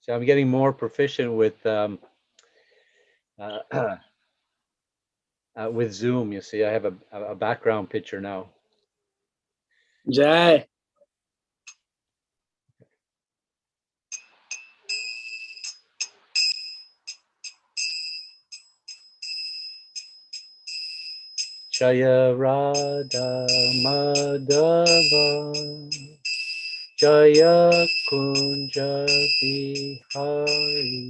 So I'm getting more proficient with with Zoom. You see, I have a background picture now. Jai. Jaya Radha Madhava Jaya Kunja Bihari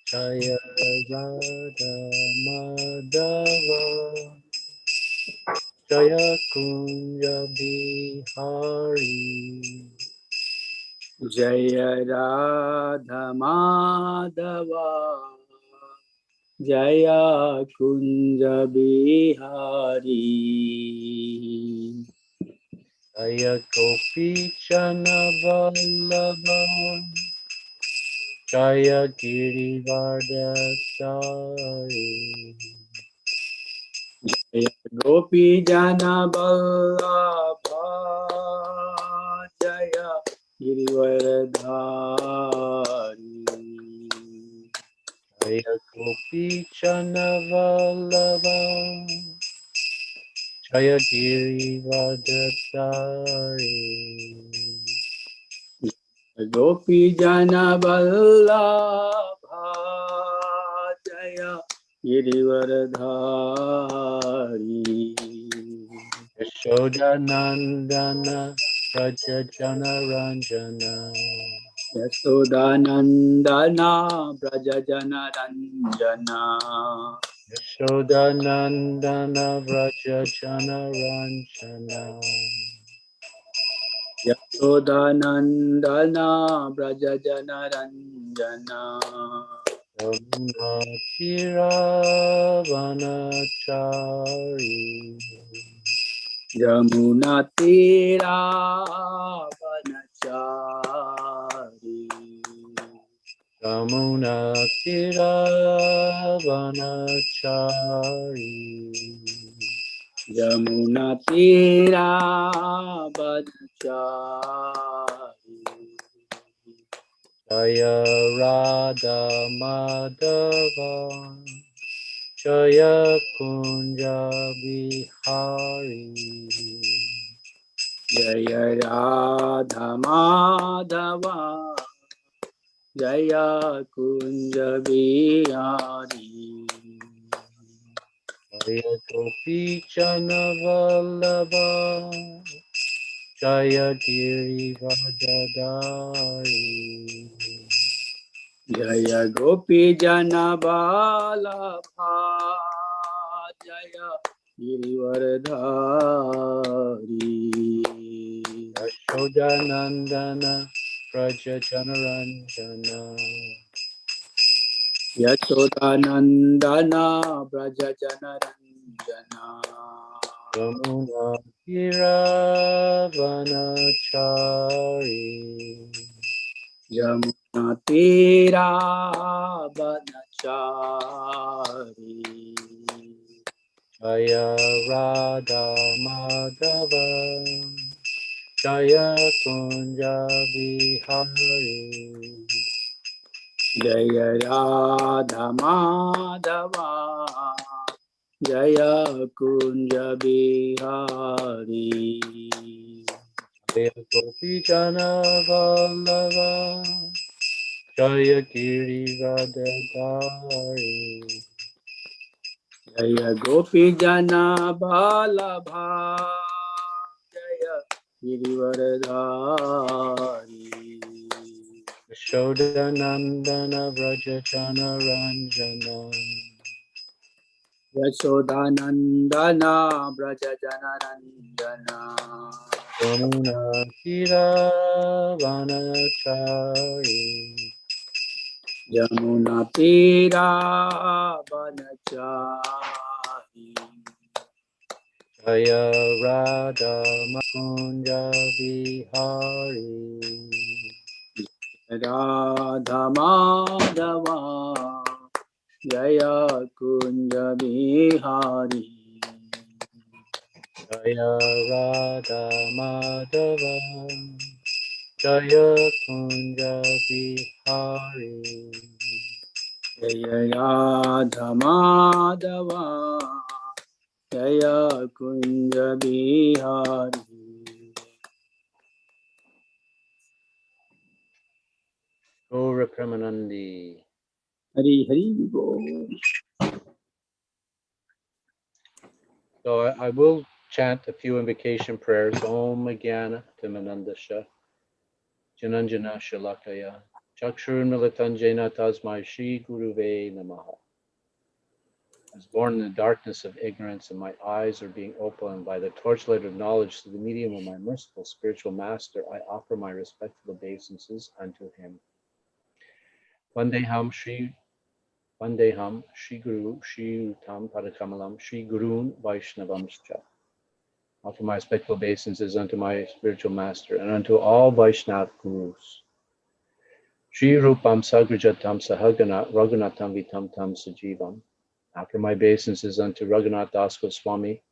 Jaya Radha Madhava Jaya Kunja Bihari Jaya Radha Madhava Jaya Kunja Bihari Jaya Gopi Chana Vallabha Jaya Girivardhari Jaya Gopi Jana Vallabha Jaya Girivardhari Jaya Gopi Chana Vallabha Jaya Girivardhari Gopi Jana Vallabha Jaya Girivardhari Yashoda Nandana Raja Jana Ranjana Yasodanandana Brajajana Ranjana Yashoda Nandana Raja Jana Ranjana Yasodanandana Brajajana Ranjana Yamuna Tiravanachari Yamuna Tira Vanachari Yamuna Tiravanachari Yamuna Tira Vanachari Jaya Radha Madhava Jaya Kunja Bihari Jaya Radha Madhava Jaya Kunja Bihari Jaya Gopi Chana Vallabha Jaya Girivardhari Jaya Gopi Jana Vallabha Jaya Girivardhari Yashoda Nandana Praja Janaranjana Yasodanandana Brajajana Ranjana Yamuna Tiravanachari Yamuna Tira Vanachari Jaya Radha Madhava Jaya Kunja Bihari Jaya Radha Madhava Jaya Kunja Bihari Jaya Gopi Jana Vallabha Jaya Girivardhari Jaya Gopi Jana Vallabha Jaya Girivardhari Yashoda Nandana Vraja Jana Ranjana Yasodanandana Brajajana Ranjana Yamuna Tiravanachari Yamuna Tira Vanachari Jaya Radha Makunja Bihari Radha Madhava Jaya Kunja Bihari Jaya Radha Madhava Jaya Kunja Bihari. Jaya Radha Madhava Jaya Kunja Bihari. Gaura Premanandi. Hari Hari Bol. So I will chant a few invocation prayers. Om Jnana Timanandasha Jananjana Shalakaya Chakshurun Militanjena Tasmai Shri Guruve Namaha. I was born in the darkness of ignorance, and my eyes are being opened by the torchlight of knowledge through the medium of my merciful spiritual master. I offer my respectful obeisances unto him. Vandeham Shri Guru Shri Utam Padakamalam Shri Gurun Vaishnavamscha. Offer my respectful obeisances unto my spiritual master and unto all Vaishnav Gurus. Shri Rupam Sagrajatam Sahagana Raghunatam Vitam Tam Sajivam. Offer my obeisances unto Raghunath Das Goswami,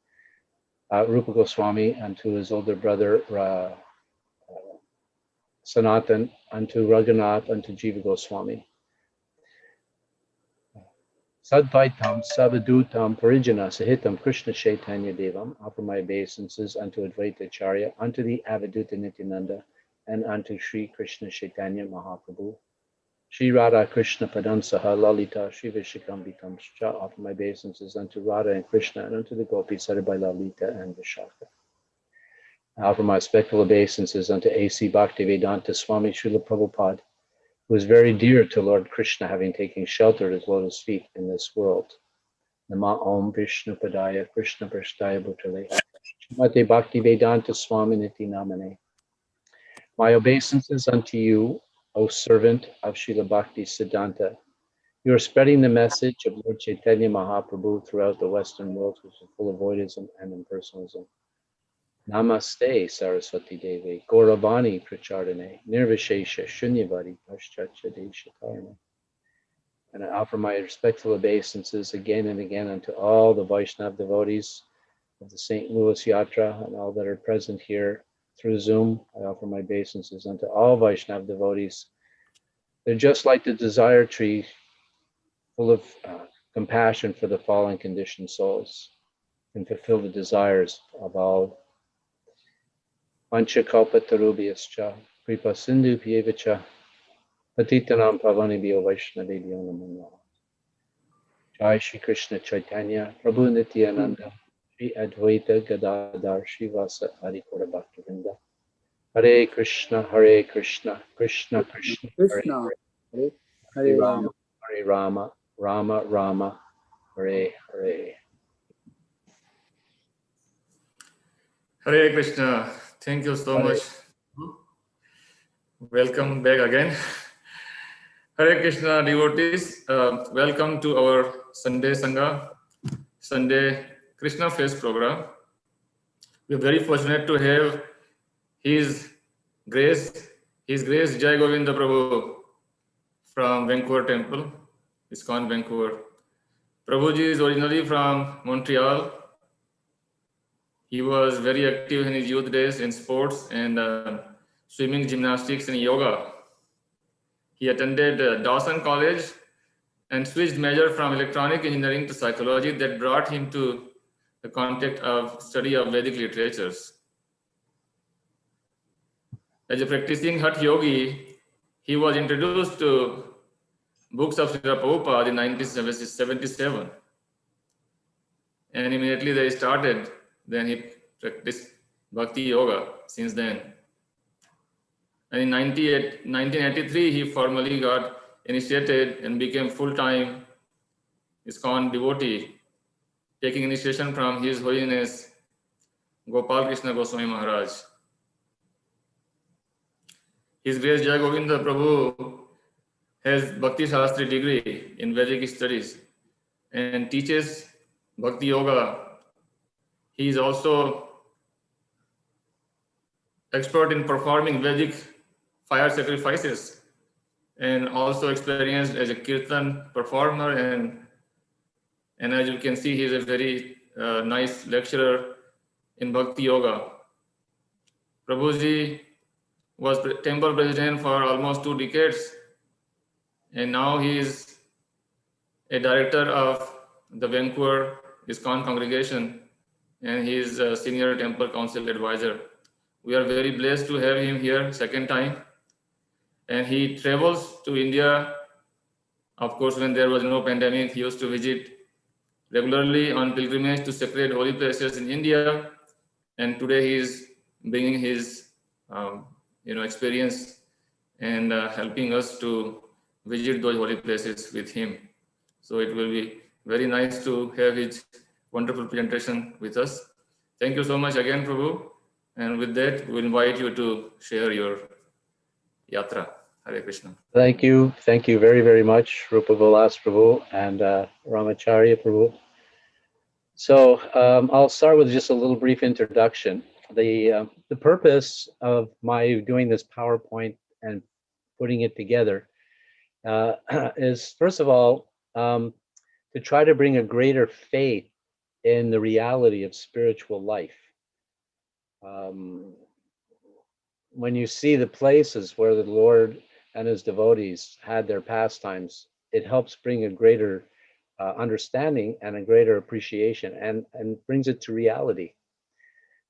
Rupa Goswami, and to his older brother Sanatan, unto Raghunath, unto Jiva Goswami. Sadvaitam Savadutam Parijana Sahitam Krishna Chaitanya Devam. Offer my obeisances unto Advaita Acharya, unto the Avaduta Nityananda, and unto Sri Krishna Chaitanya Mahaprabhu. Shri Radha Krishna Padansaha Lalita Shri Vishakam Vitamscha. Offer my obeisances unto Radha and Krishna, and unto the gopis headed by Lalita and Vishaka. I offer my respectful obeisances unto A.C. Bhaktivedanta Swami Srila Prabhupada, who is very dear to Lord Krishna, having taken shelter at his lotus feet in this world. Nama Om Vishnu Padaya Krishna Prasthaya Bhutale Srimate Bhaktivedanta Swami Niti Namane. My obeisances unto you, O servant of Srila Bhakti Siddhanta. You are spreading the message of Lord Chaitanya Mahaprabhu throughout the Western world, which is full of voidism and impersonalism. Namaste Saraswati Devi, Gauravani Prachardane, Nirvishesha Shunyavadi Paschatya Deshakarna. And I offer my respectful obeisances again and again unto all the Vaishnav devotees of the St. Louis Yatra and all that are present here through Zoom. I offer my obeisances unto all Vaishnav devotees. They're just like the desire tree, full of compassion for the fallen conditioned souls, and fulfill the desires of all. Panchakalpatarubhyascha, Kripa Sindhu Pyevacha, Patitanam Pavanibhyo Vaishnavibhyo Namo Namaha. Jai Shri Krishna Chaitanya, Prabhu Nityananda, Shri Advaita Gadadhar, Shri Vasa Adi Gaura Bhaktivinoda. Hare Krishna, Krishna Krishna, Hare Krishna. Hare, Hare Hare. Hare Rama, Rama Rama, Hare Hare. Hare Krishna. Thank you so much. Welcome back again. Hare Krishna devotees, welcome to our Sunday Sangha, Sunday Krishna Fest program. We are very fortunate to have His Grace Jaya Govinda Prabhu from Vancouver Temple, ISKCON Vancouver. Prabhuji is originally from Montreal. He was very active in his youth days in sports and swimming, gymnastics, and yoga. He attended Dawson College and switched major from electronic engineering to psychology. That brought him to the contact of study of Vedic literatures. As a practicing Hatha yogi, he was introduced to books of Srila Prabhupada in 1977. And immediately they started. Then he practiced Bhakti Yoga since then. And in 1983, he formally got initiated and became full-time ISKCON devotee, taking initiation from His Holiness Gopal Krishna Goswami Maharaj. His Grace Jaya Govinda Prabhu has Bhakti Shastri degree in Vedic studies and teaches Bhakti Yoga. He is also expert in performing Vedic fire sacrifices and also experienced as a kirtan performer, and as you can see, he is a very nice lecturer in Bhakti Yoga. Prabhuji was temple president for almost 2 decades, and now he is a director of the Vancouver ISKCON congregation, and he is a senior temple council advisor. We are very blessed to have him here second time, and he travels to India. Of course, when there was no pandemic, he used to visit regularly on pilgrimage to sacred holy places in India, and today he is bringing his experience and helping us to visit those holy places with him. So it will be very nice to have his wonderful presentation with us. Thank you so much again, Prabhu. And with that, we invite you to share your yatra. Hare Krishna. Thank you very, very much, Rupa Vilas Prabhu and Ramacharya Prabhu. So I'll start with just a little brief introduction. The purpose of my doing this PowerPoint and putting it together is, first of all, to try to bring a greater faith in the reality of spiritual life. When you see the places where the Lord and his devotees had their pastimes, it helps bring a greater understanding and a greater appreciation, and brings it to reality.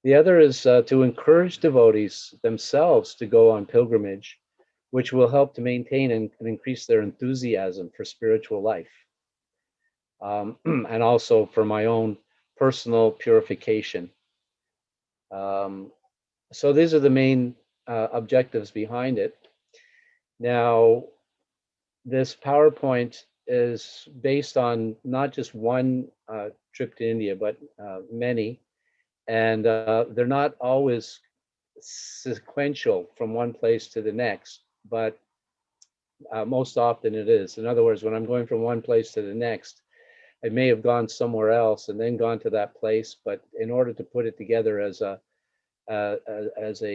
The other is to encourage devotees themselves to go on pilgrimage, which will help to maintain and increase their enthusiasm for spiritual life. And also for my own personal purification. So these are the main objectives behind it. Now, this PowerPoint is based on not just one trip to India, but many, and they're not always sequential from one place to the next, but most often it is. In other words, when I'm going from one place to the next, I may have gone somewhere else and then gone to that place, but in order to put it together as a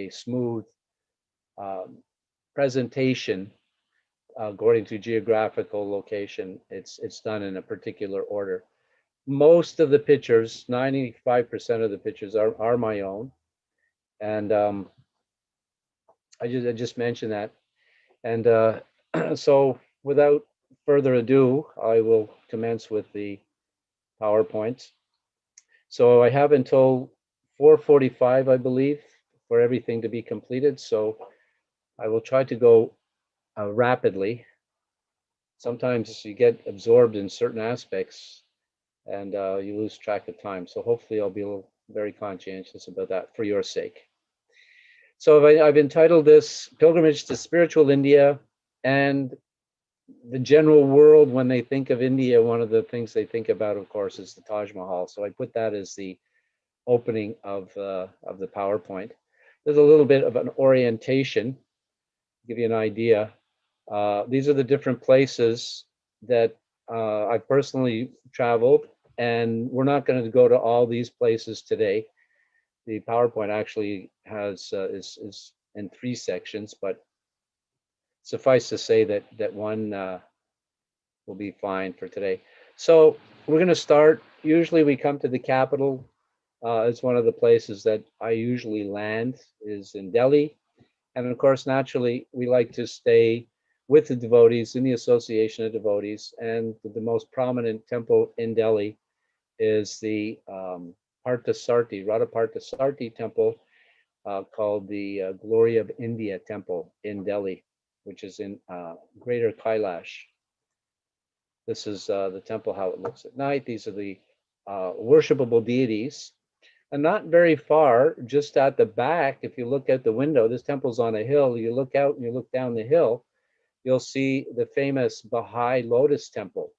smooth presentation according to geographical location, it's done in a particular order. Most of the pictures, 95% of the pictures are my own, and I just mentioned that. And so without further ado, I will commence with the PowerPoint. So I have until 4:45, I believe, for everything to be completed. So I will try to go rapidly. Sometimes you get absorbed in certain aspects and you lose track of time. So hopefully I'll be very conscientious about that for your sake. So I've entitled this Pilgrimage to Spiritual India, and the general world, when they think of India, one of the things they think about, of course, is the Taj Mahal. So I put that as the opening of the PowerPoint. There's a little bit of an orientation, to give you an idea. These are the different places that I personally traveled, and we're not going to go to all these places today. The PowerPoint actually has is in 3 sections, but suffice to say that one will be fine for today. So we're going to start. Usually we come to the capital. It's one of the places that I usually land, is in Delhi. And of course, naturally, we like to stay with the devotees in the Association of Devotees. And the most prominent temple in Delhi is the Radha Parthasarthi temple, called the Glory of India temple in Delhi, which is in Greater Kailash. This is the temple, how it looks at night. These are the worshipable deities. And not very far, just at the back, if you look at the window, this temple's on a hill. You look out and you look down the hill, you'll see the famous Baha'i Lotus temple.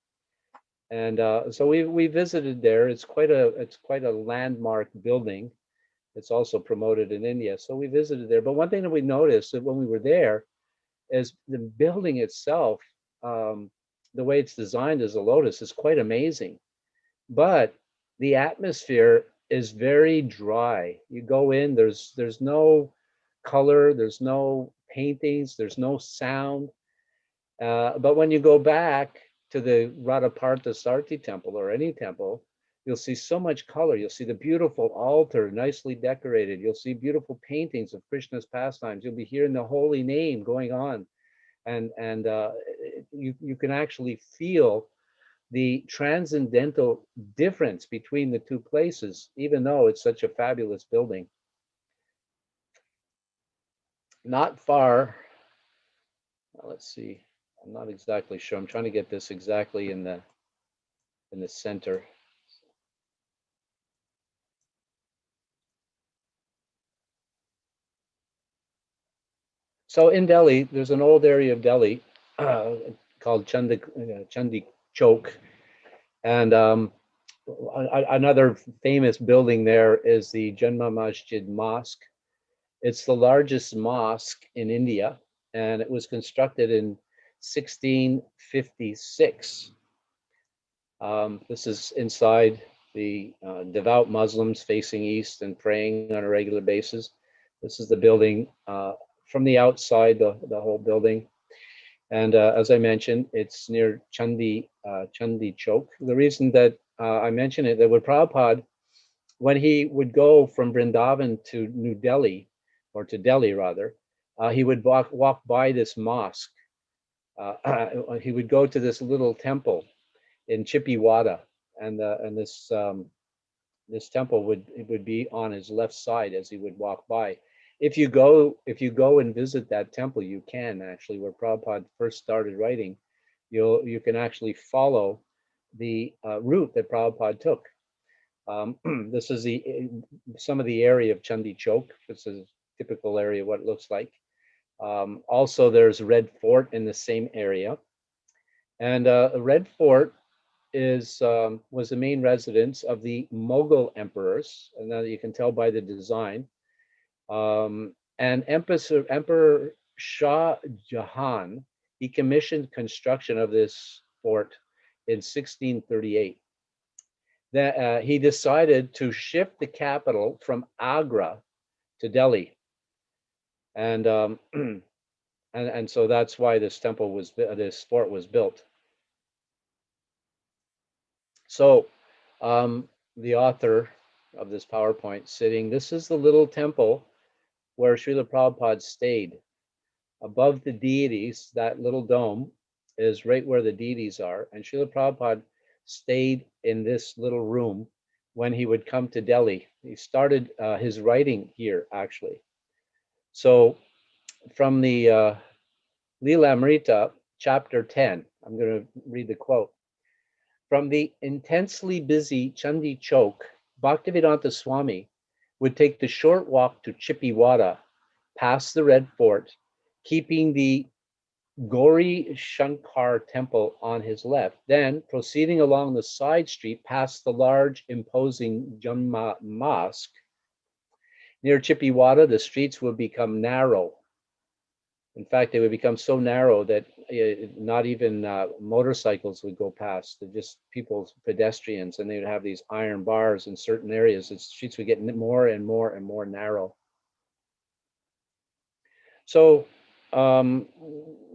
And so we visited there. It's quite a landmark building. It's also promoted in India. So we visited there. But one thing that we noticed that when we were there is the building itself, the way it's designed as a lotus, is quite amazing. But the atmosphere is very dry. You go in, there's no color, there's no paintings, there's no sound. But when you go back to the Radha Parthasarthi temple, or any temple, you'll see so much color. You'll see the beautiful altar, nicely decorated. You'll see beautiful paintings of Krishna's pastimes. You'll be hearing the holy name going on, and you can actually feel the transcendental difference between the two places, even though it's such a fabulous building. Not far. Let's see. I'm not exactly sure. I'm trying to get this exactly in the center. So in Delhi, there's an old area of Delhi called Chandi Chowk, and another famous building there is the Janma Masjid Mosque. It's the largest mosque in India, and it was constructed in 1656. This is inside, the devout Muslims facing east and praying on a regular basis. This is the building from the outside, the whole building. And as I mentioned, it's near Chandi Chowk. The reason that I mention it, that with Prabhupada, when he would go from Vrindavan to New Delhi, or to Delhi rather, he would walk by this mosque. He would go to this little temple in Chippiwada, and this temple would be on his left side as he would walk by. If you go and visit that temple, you can actually, where Prabhupada first started writing, you can actually follow the route that Prabhupada took. This is some of the area of Chandi Chowk. This is a typical area what it looks like. Also, there's Red Fort in the same area, and Red Fort was the main residence of the Mughal emperors, and now you can tell by the design. And Emperor Shah Jahan, he commissioned construction of this fort in 1638. That he decided to shift the capital from Agra to Delhi, and and so that's why this fort was built. So the author of this PowerPoint sitting, this is the little temple where Srila Prabhupada stayed. Above the deities, that little dome is right where the deities are, and Srila Prabhupada stayed in this little room when he would come to Delhi. He started his writing here, actually. So from the Lilamrita, chapter 10, I'm going to read the quote. From the intensely busy Chandi Chowk, Bhaktivedanta Swami would take the short walk to Chippiwada, past the Red Fort, keeping the Gauri Shankar temple on his left, then proceeding along the side street past the large, imposing Janma Mosque. Near Chippiwada, the streets would become narrow. In fact, they would become so narrow that not even motorcycles would go past. They're just people, pedestrians, and they would have these iron bars in certain areas. The streets would get more and more and more narrow. So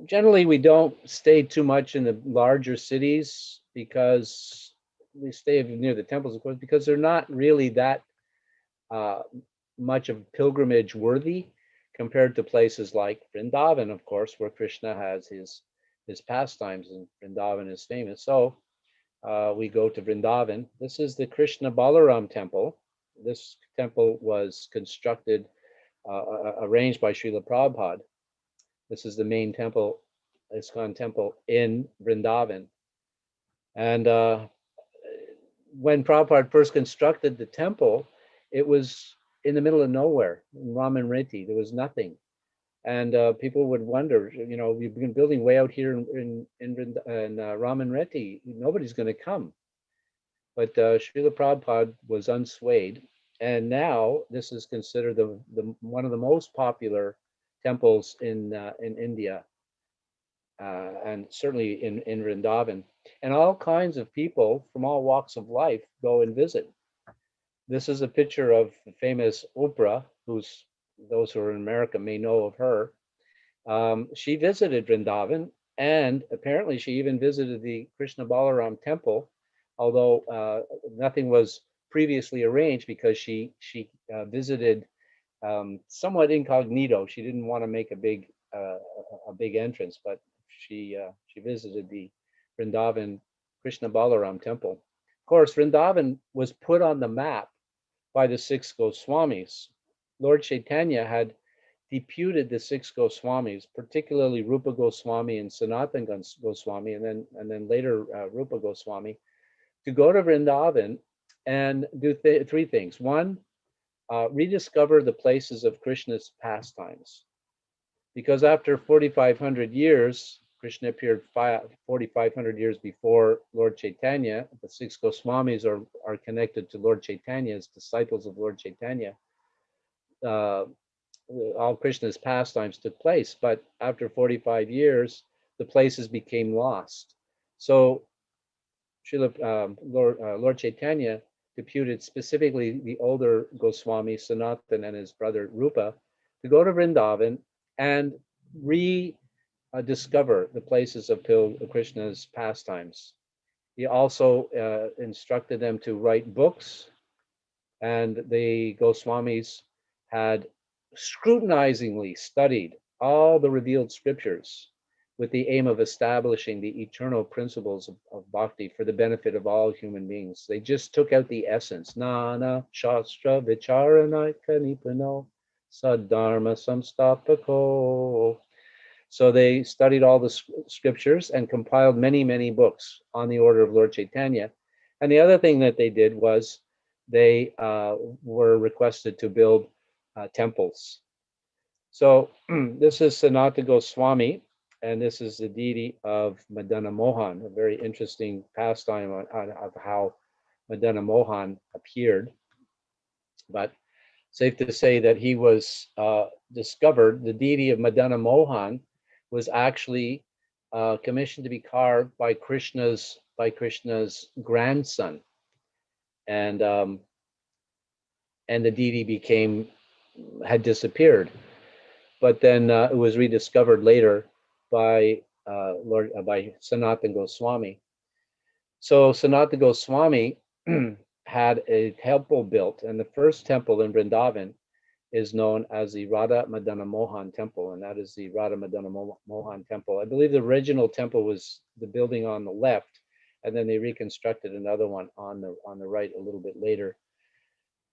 generally, we don't stay too much in the larger cities, because we stay near the temples, of course, because they're not really that much of pilgrimage worthy compared to places like Vrindavan, of course, where Krishna has his pastimes, and Vrindavan is famous. So we go to Vrindavan. This is the Krishna Balaram temple. This temple was constructed, arranged by Srila Prabhupada. This is the main temple, ISKCON temple in Vrindavan. And when Prabhupada first constructed the temple, it was in the middle of nowhere, in Ramanreti. There was nothing. And people would wonder, we've been building way out here in Ramanreti, nobody's going to come. But Srila Prabhupada was unswayed. And now this is considered one of the most popular temples in India, and certainly in Vrindavan. And all kinds of people from all walks of life go and visit. This is a picture of the famous Oprah, those who are in America may know of her. She visited Vrindavan, and apparently she even visited the Krishna Balaram temple, although nothing was previously arranged because she visited somewhat incognito. She didn't want to make a big entrance, but she visited the Vrindavan Krishna Balaram temple. Of course, Vrindavan was put on the map by the six Goswamis. Lord Chaitanya had deputed the six Goswamis, particularly Rupa Goswami and Sanatan Goswami, and then later Rupa Goswami, to go to Vrindavan and do three things. One, rediscover the places of Krishna's pastimes. Because after 4,500 years, Krishna appeared 4,500 years before Lord Chaitanya. The six Goswamis are connected to Lord Chaitanya as disciples of Lord Chaitanya. All Krishna's pastimes took place, but after 45 years, the places became lost. So Lord Chaitanya deputed specifically the older Goswami, Sanatan, and his brother Rupa, to go to Vrindavan and rediscover the places of Krishna's pastimes. He also instructed them to write books, and the Goswamis had scrutinizingly studied all the revealed scriptures with the aim of establishing the eternal principles of bhakti for the benefit of all human beings. They just took out the essence. Nana shastra vicharanaika nipano sadharma samstapako. So they studied all the scriptures and compiled many, many books on the order of Lord Chaitanya. And the other thing that they did was they were requested to build temples. So this is Sanatana Goswami, and this is the deity of Madana Mohan, a very interesting pastime of how Madana Mohan appeared. But safe to say that he was discovered, the deity of Madana Mohan was actually commissioned to be carved by Krishna's grandson. And the deity had disappeared. But then it was rediscovered later by Sanatana Goswami. So Sanatana Goswami had a temple built, and the first temple in Vrindavan is known as the Radha Madana Mohan Temple, and that is the Radha Madana Mohan Temple. I believe the original temple was the building on the left, and then they reconstructed another one on the right a little bit later.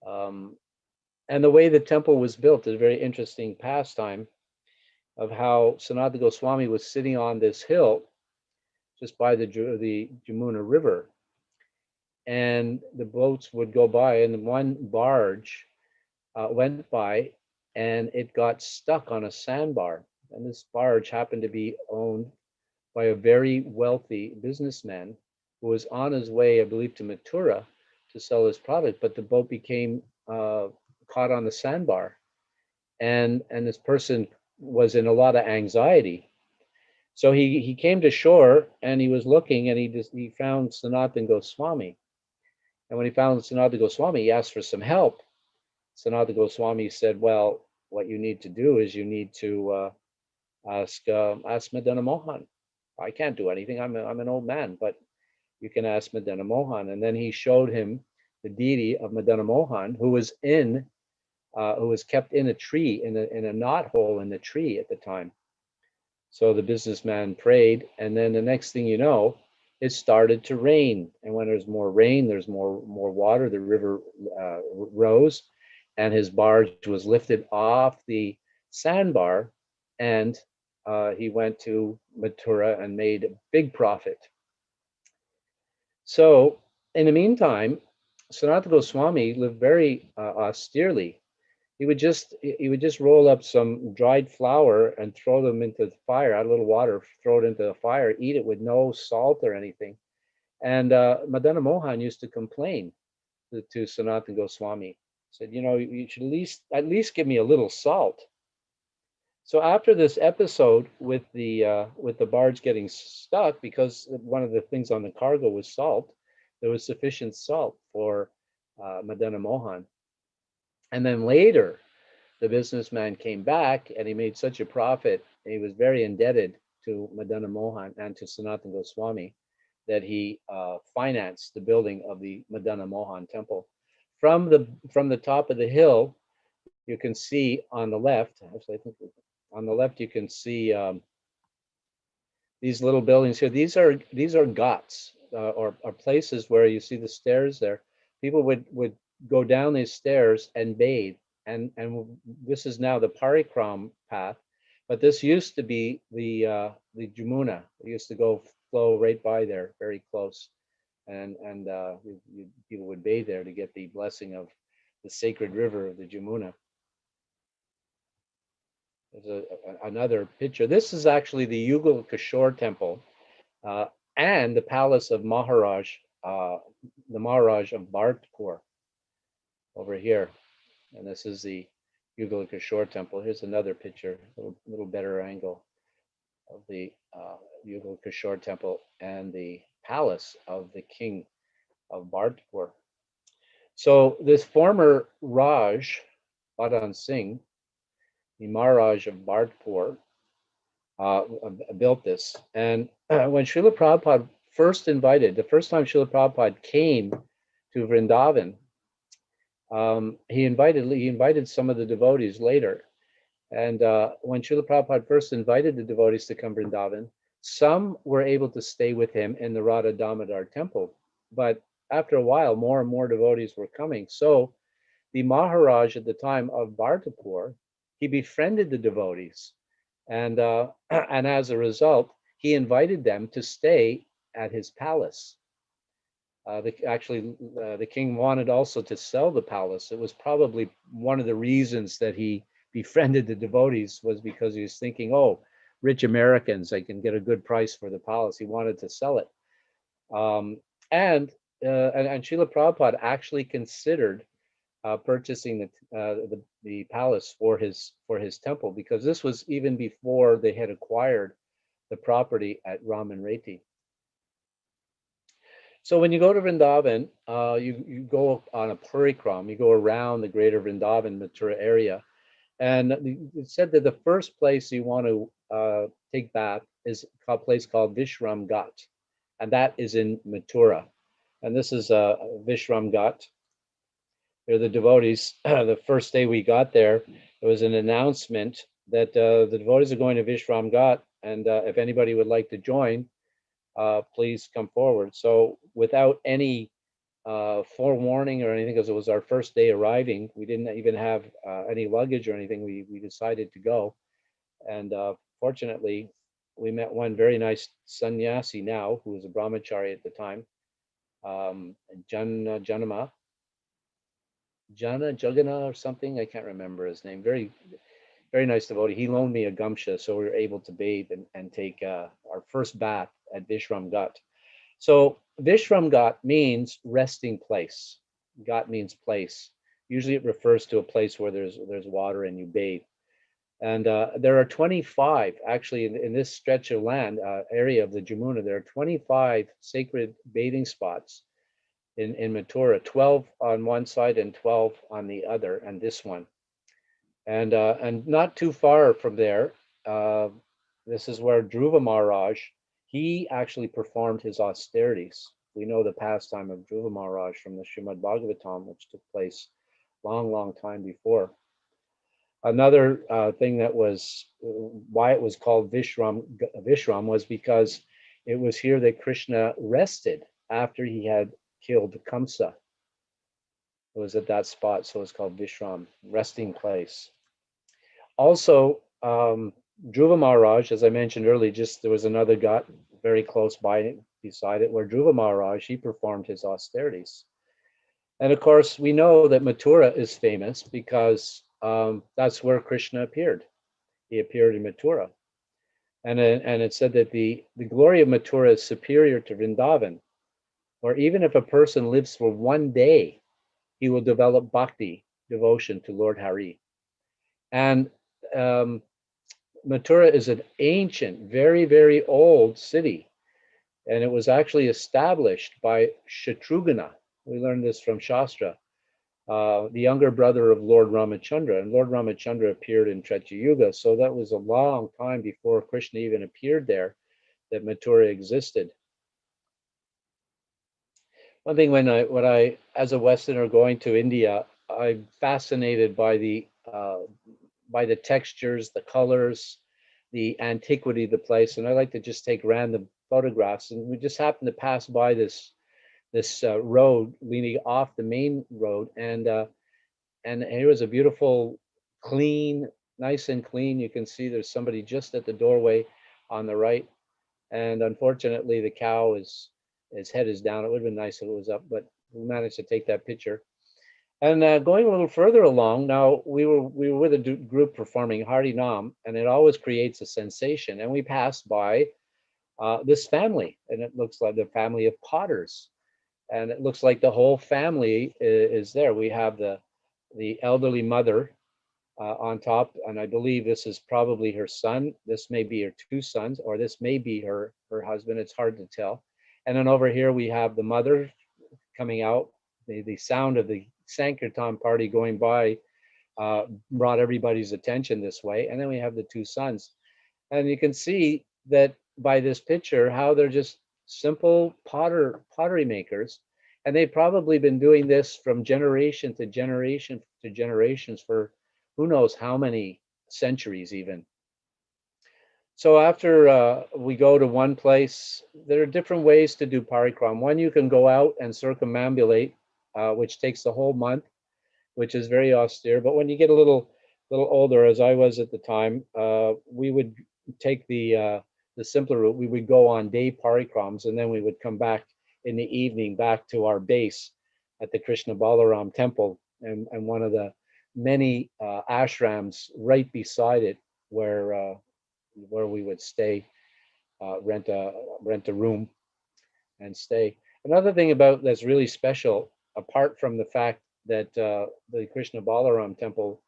And the way the temple was built is a very interesting pastime of how Sanatana Goswami was sitting on this hill just by the Jamuna River. And the boats would go by, and one barge went by, and it got stuck on a sandbar. And this barge happened to be owned by a very wealthy businessman who was on his way, I believe, to Mathura to sell his product, but the boat became caught on the sandbar, and this person was in a lot of anxiety. So he came to shore, and he was looking, and he found Sanatana Goswami. And when he found Sanatana Goswami, he asked for some help. Sanatana Goswami said, "Well, what you need to do is you need to ask Madana Mohan. I can't do anything. I'm an old man, but you can ask Madana Mohan." And then he showed him the deity of Madana Mohan, who was kept in a tree, in a knothole in the tree at the time. So the businessman prayed, and then the next thing you know, it started to rain. And when there's more rain, there's more water. The river rose, and his barge was lifted off the sandbar, and he went to Mathura and made a big profit. So in the meantime, Sanatana Goswami lived very austerely. He would just roll up some dried flour and throw them into the fire, add a little water, throw it into the fire, eat it with no salt or anything. And Madana Mohan used to complain to Sanatana Goswami. Said, you should at least give me a little salt. So after this episode with the barge getting stuck, because one of the things on the cargo was salt, there was sufficient salt for Madana Mohan. And then later, the businessman came back, and he made such a profit, and he was very indebted to Madana Mohan and to Sanatana Goswami, that he financed the building of the Madana Mohan Temple. From the top of the hill, you can see on the left. Actually, I think on the left you can see these little buildings here. These are ghats or places where you see the stairs there. People would go down these stairs and bathe, and this is now the Parikram path, but this used to be the Jamuna. It used to go flow right by there, very close, and people would bathe there to get the blessing of the sacred river of the Jamuna. There's another picture. This is actually the Yugal Kishore temple and the palace of Maharaj, the Maharaj of Bardpoor over here. And this is the Yugal Kishore temple. Here's another picture, a little better angle of the Yugal Kishore temple and the palace of the king of Bardpoor. So this former Raj, Badan Singh, the Maharaj of Bardpoor, built this. And when Srila Prabhupada the first time Srila Prabhupada came to Vrindavan, he invited some of the devotees later. And when Srila Prabhupada first invited the devotees to come to Vrindavan, some were able to stay with him in the Radha Damodar temple. But after a while, more and more devotees were coming. So the Maharaj at the time of Bardpoor, he befriended the devotees. And as a result, he invited them to stay at his palace. The king wanted also to sell the palace. It was probably one of the reasons that he befriended the devotees, was because he was thinking, oh, rich Americans, I can get a good price for the palace. He wanted to sell it. And Srila Prabhupada actually considered purchasing the palace for his temple, because this was even before they had acquired the property at Ramanreti. So when you go to Vrindavan, you go on a parikram, you go around the greater Vrindavan Mathura area, and it said that the first place you want to take bath is a place called Vishram Ghat, and that is in Mathura. And this is Vishram Ghat. They're the devotees. The first day we got there was an announcement that the devotees are going to Vishram Ghat, and if anybody would like to join, please come forward. So without any forewarning or anything, because it was our first day arriving, we didn't even have any luggage or anything. We decided to go, and fortunately, we met one very nice sannyasi now, who was a brahmachari at the time, Janma. Jagana or something, I can't remember his name. Very, very nice devotee. He loaned me a gamsha, so we were able to bathe and take our first bath at Vishram Ghat. So Vishram Ghat means resting place. Ghat means place. Usually it refers to a place where there's water and you bathe. And there are 25, actually, in this stretch of land, area of the Jamuna, there are 25 sacred bathing spots in Mathura, 12 on one side and 12 on the other, and this one. And not too far from there, this is where Dhruva Maharaj, he actually performed his austerities. We know the pastime of Dhruva Maharaj from the Srimad Bhagavatam, which took place long time before. Another thing that was, why it was called Vishram was because it was here that Krishna rested after he had killed Kamsa. It was at that spot, so it's called Vishram, resting place. Also, Dhruva Maharaj, as I mentioned earlier, there was another ghat very close by, beside it, where Dhruva Maharaj, he performed his austerities. And of course, we know that Mathura is famous because that's where Krishna appeared. He appeared in Mathura. And it said that the glory of Mathura is superior to Vrindavan, or even if a person lives for one day, he will develop bhakti, devotion to Lord Hari. And Mathura is an ancient, very old city. And it was actually established by Shatrughna. We learned this from Shastra, the younger brother of Lord Ramachandra. And Lord Ramachandra appeared in Treta Yuga. So that was a long time before Krishna even appeared there, that Mathura existed. One thing when I as a Westerner going to India, I'm fascinated by the textures, the colors, the antiquity of the place, and I like to just take random photographs. And we just happened to pass by this road leading off the main road, and here was a beautiful, clean, nice and clean. You can see there's somebody just at the doorway on the right, and unfortunately the cow is his head is down. It would have been nice if it was up, but we managed to take that picture. And going a little further along, now we were with a group performing Hari Nam, and it always creates a sensation. And we passed by this family, and it looks like the family of potters, and it looks like the whole family is there. We have the elderly mother on top, and I believe this is probably her son. This may be her two sons, or this may be her husband. It's hard to tell. And then over here we have the mother coming out. The sound of the Sankirtan party going by brought everybody's attention this way. And then we have the two sons. And you can see that by this picture, how they're just simple pottery makers. And they've probably been doing this from generation to generation to generations for who knows how many centuries even. So after we go to one place, there are different ways to do parikram. One, you can go out and circumambulate, which takes the whole month, which is very austere. But when you get a little older, as I was at the time, we would take the simpler route. We would go on day parikrams, and then we would come back in the evening back to our base at the Krishna Balaram Temple, and one of the many ashrams right beside it, where we would stay, rent a room and stay. Another thing about that's really special, apart from the fact that the Krishna Balaram Temple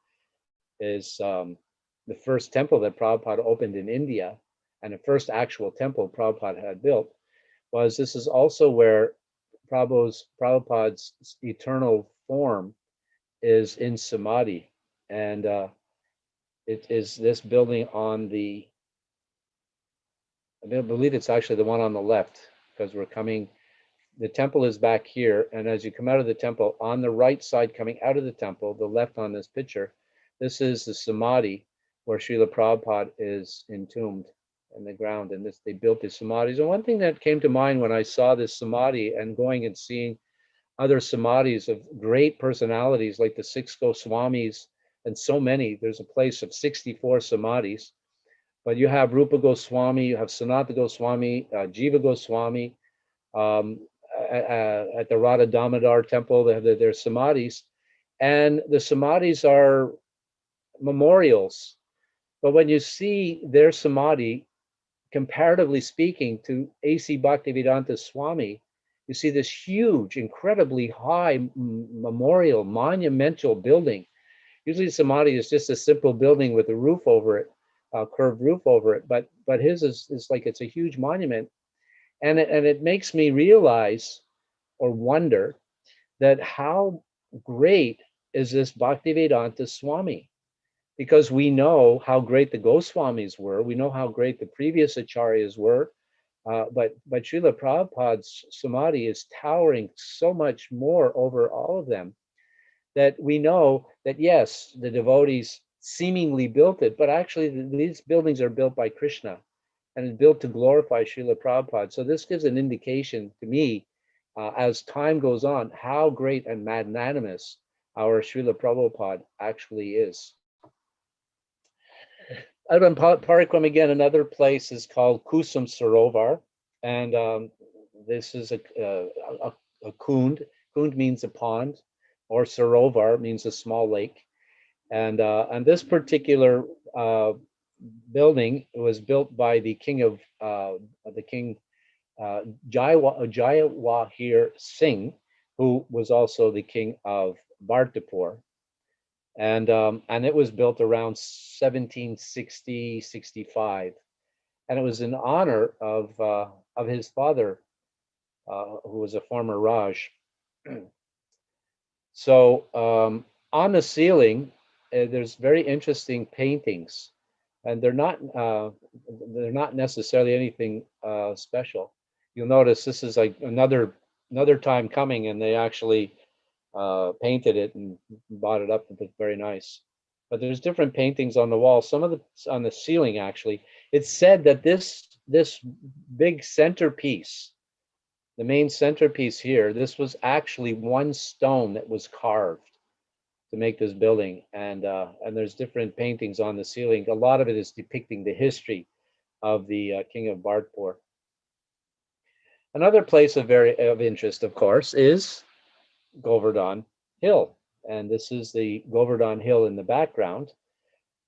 is the first temple that Prabhupada opened in India, and the first actual temple Prabhupada had built, was this is also where Prabhupada's eternal form is in Samadhi, and it is this building on the, I believe it's actually the one on the left, because we're coming, the temple is back here, and as you come out of the temple, on the right side coming out of the temple, the left on this picture, this is the Samadhi where Srila Prabhupada is entombed in the ground, and they built these Samadhis. And one thing that came to mind when I saw this Samadhi and going and seeing other Samadhis of great personalities like the six Goswamis and so many, there's a place of 64 Samadhis, but you have Rupa Goswami, you have Sanatana Goswami, Jiva Goswami, at the Radha Damodar temple, they have their Samadhis, and the Samadhis are memorials. But when you see their Samadhi, comparatively speaking to A.C. Bhaktivedanta Swami, you see this huge, incredibly high memorial, monumental building. Usually Samadhi is just a simple building with a roof over it, a curved roof over it, but his is like it's a huge monument. And it makes me realize or wonder that how great is this Bhaktivedanta Swami? Because we know how great the Goswamis were, we know how great the previous acharyas were, but Srila Prabhupada's Samadhi is towering so much more over all of them, that we know that yes, the devotees seemingly built it, but actually these buildings are built by Krishna, and it's built to glorify Srila Prabhupada. So this gives an indication to me, as time goes on, how great and magnanimous our Srila Prabhupada actually is. Out on Parikram again, another place is called Kusum Sarovar, and this is a kund. Kund means a pond, or Sarovar means a small lake, and this particular building was built by the king of Jaya Singh, who was also the king of Bardpoor. And it was built around 1760-65, and it was in honor of his father, who was a former Raj. So on the ceiling, there's very interesting paintings, and they're not necessarily anything special. You'll notice this is like another another time coming, and they actually painted it and bought it up. It's very nice. But there's different paintings on the wall. Some of the on the ceiling actually. It's said that this big centerpiece, the main centerpiece here, this was actually one stone that was carved to make this building, and there's different paintings on the ceiling. A lot of it is depicting the history of the king of Bardpoor. Another place of interest, of course, is Govardhan Hill, and this is the Govardhan Hill in the background.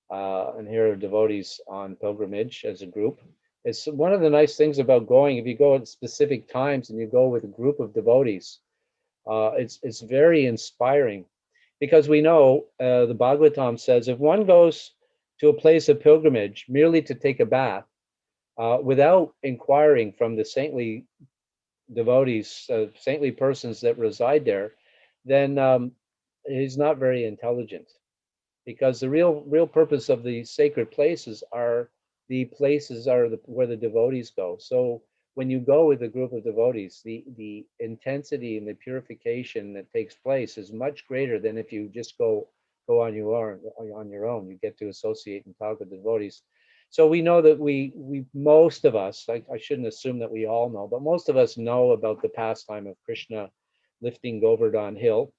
And here are devotees on pilgrimage as a group. It's one of the nice things about going, if you go at specific times and you go with a group of devotees, it's very inspiring, because we know the Bhagavatam says if one goes to a place of pilgrimage merely to take a bath without inquiring from the saintly devotees, saintly persons that reside there, then he's not very intelligent, because the real purpose of the sacred places are where the devotees go. So when you go with a group of devotees, the intensity and the purification that takes place is much greater than if you just go on your own. You get to associate and talk with the devotees. So we know that we most of us, I shouldn't assume that we all know, but most of us know about the pastime of Krishna lifting Govardhan Hill.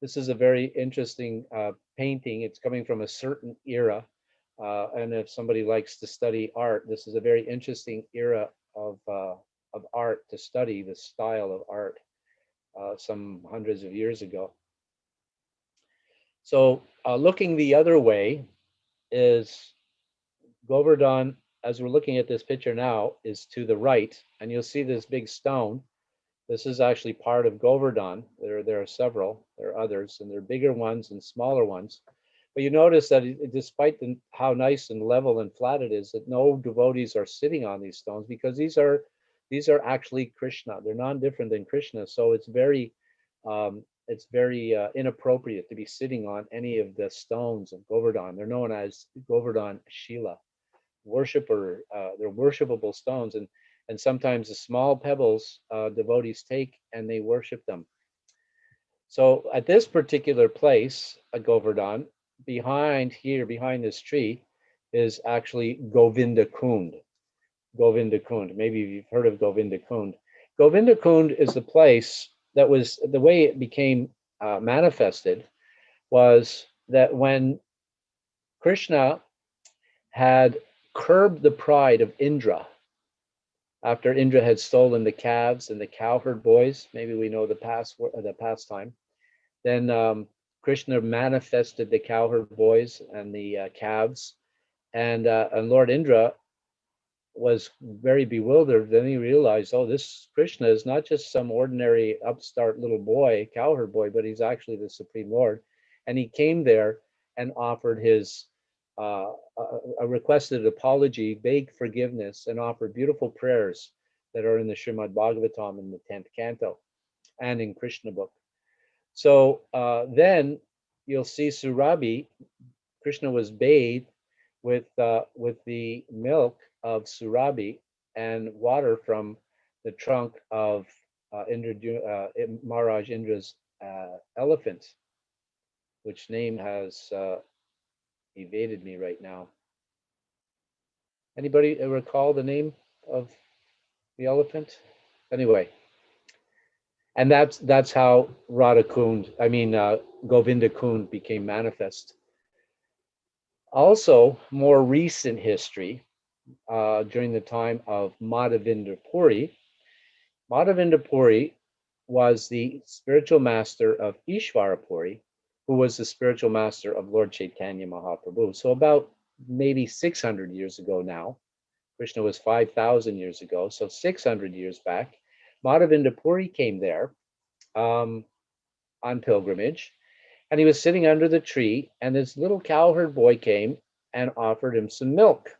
This is a very interesting painting. It's coming from a certain era. And if somebody likes to study art, this is a very interesting era of art to study, the style of art some hundreds of years ago. So looking the other way is Govardhan, as we're looking at this picture now, is to the right, and you'll see this big stone. This is actually part of Govardhan. There are several, there are others, and there are bigger ones and smaller ones. But you notice that despite how nice and level and flat it is, that no devotees are sitting on these stones, because these are actually Krishna. They're non-different than Krishna. So it's very inappropriate to be sitting on any of the stones of Govardhan. They're known as Govardhan Shila, they're worshipable stones, and sometimes the small pebbles devotees take and they worship them. So at this particular place, Govardhan, behind this tree, is actually Govinda Kund. Govinda Kund. Maybe you've heard of Govinda Kund. Govinda Kund is the place that was, the way it became manifested was that when Krishna had curbed the pride of Indra, after Indra had stolen the calves and the cowherd boys, maybe we know the pastime, then Krishna manifested the cowherd boys and the calves, and Lord Indra was very bewildered. Then he realized, oh, this Krishna is not just some ordinary upstart little boy, cowherd boy, but he's actually the Supreme Lord. And he came there and offered his a requested apology, begged forgiveness, and offered beautiful prayers that are in the Srimad Bhagavatam in the 10th canto and in Krishna book. So then you'll see Surabhi. Krishna was bathed with the milk of Surabhi and water from the trunk of Maharaj Indra's elephant, which name has evaded me right now. Anybody recall the name of the elephant? Anyway, and that's how Govinda Kund became manifest. Also, more recent history, during the time of Madhavinda Puri. Madhavinda Puri was the spiritual master of Ishvara Puri, who was the spiritual master of Lord Chaitanya Mahaprabhu. So about maybe 600 years ago now, Krishna was 5,000 years ago, so 600 years back, Madhavinda Puri came there on pilgrimage, and he was sitting under the tree, and this little cowherd boy came and offered him some milk.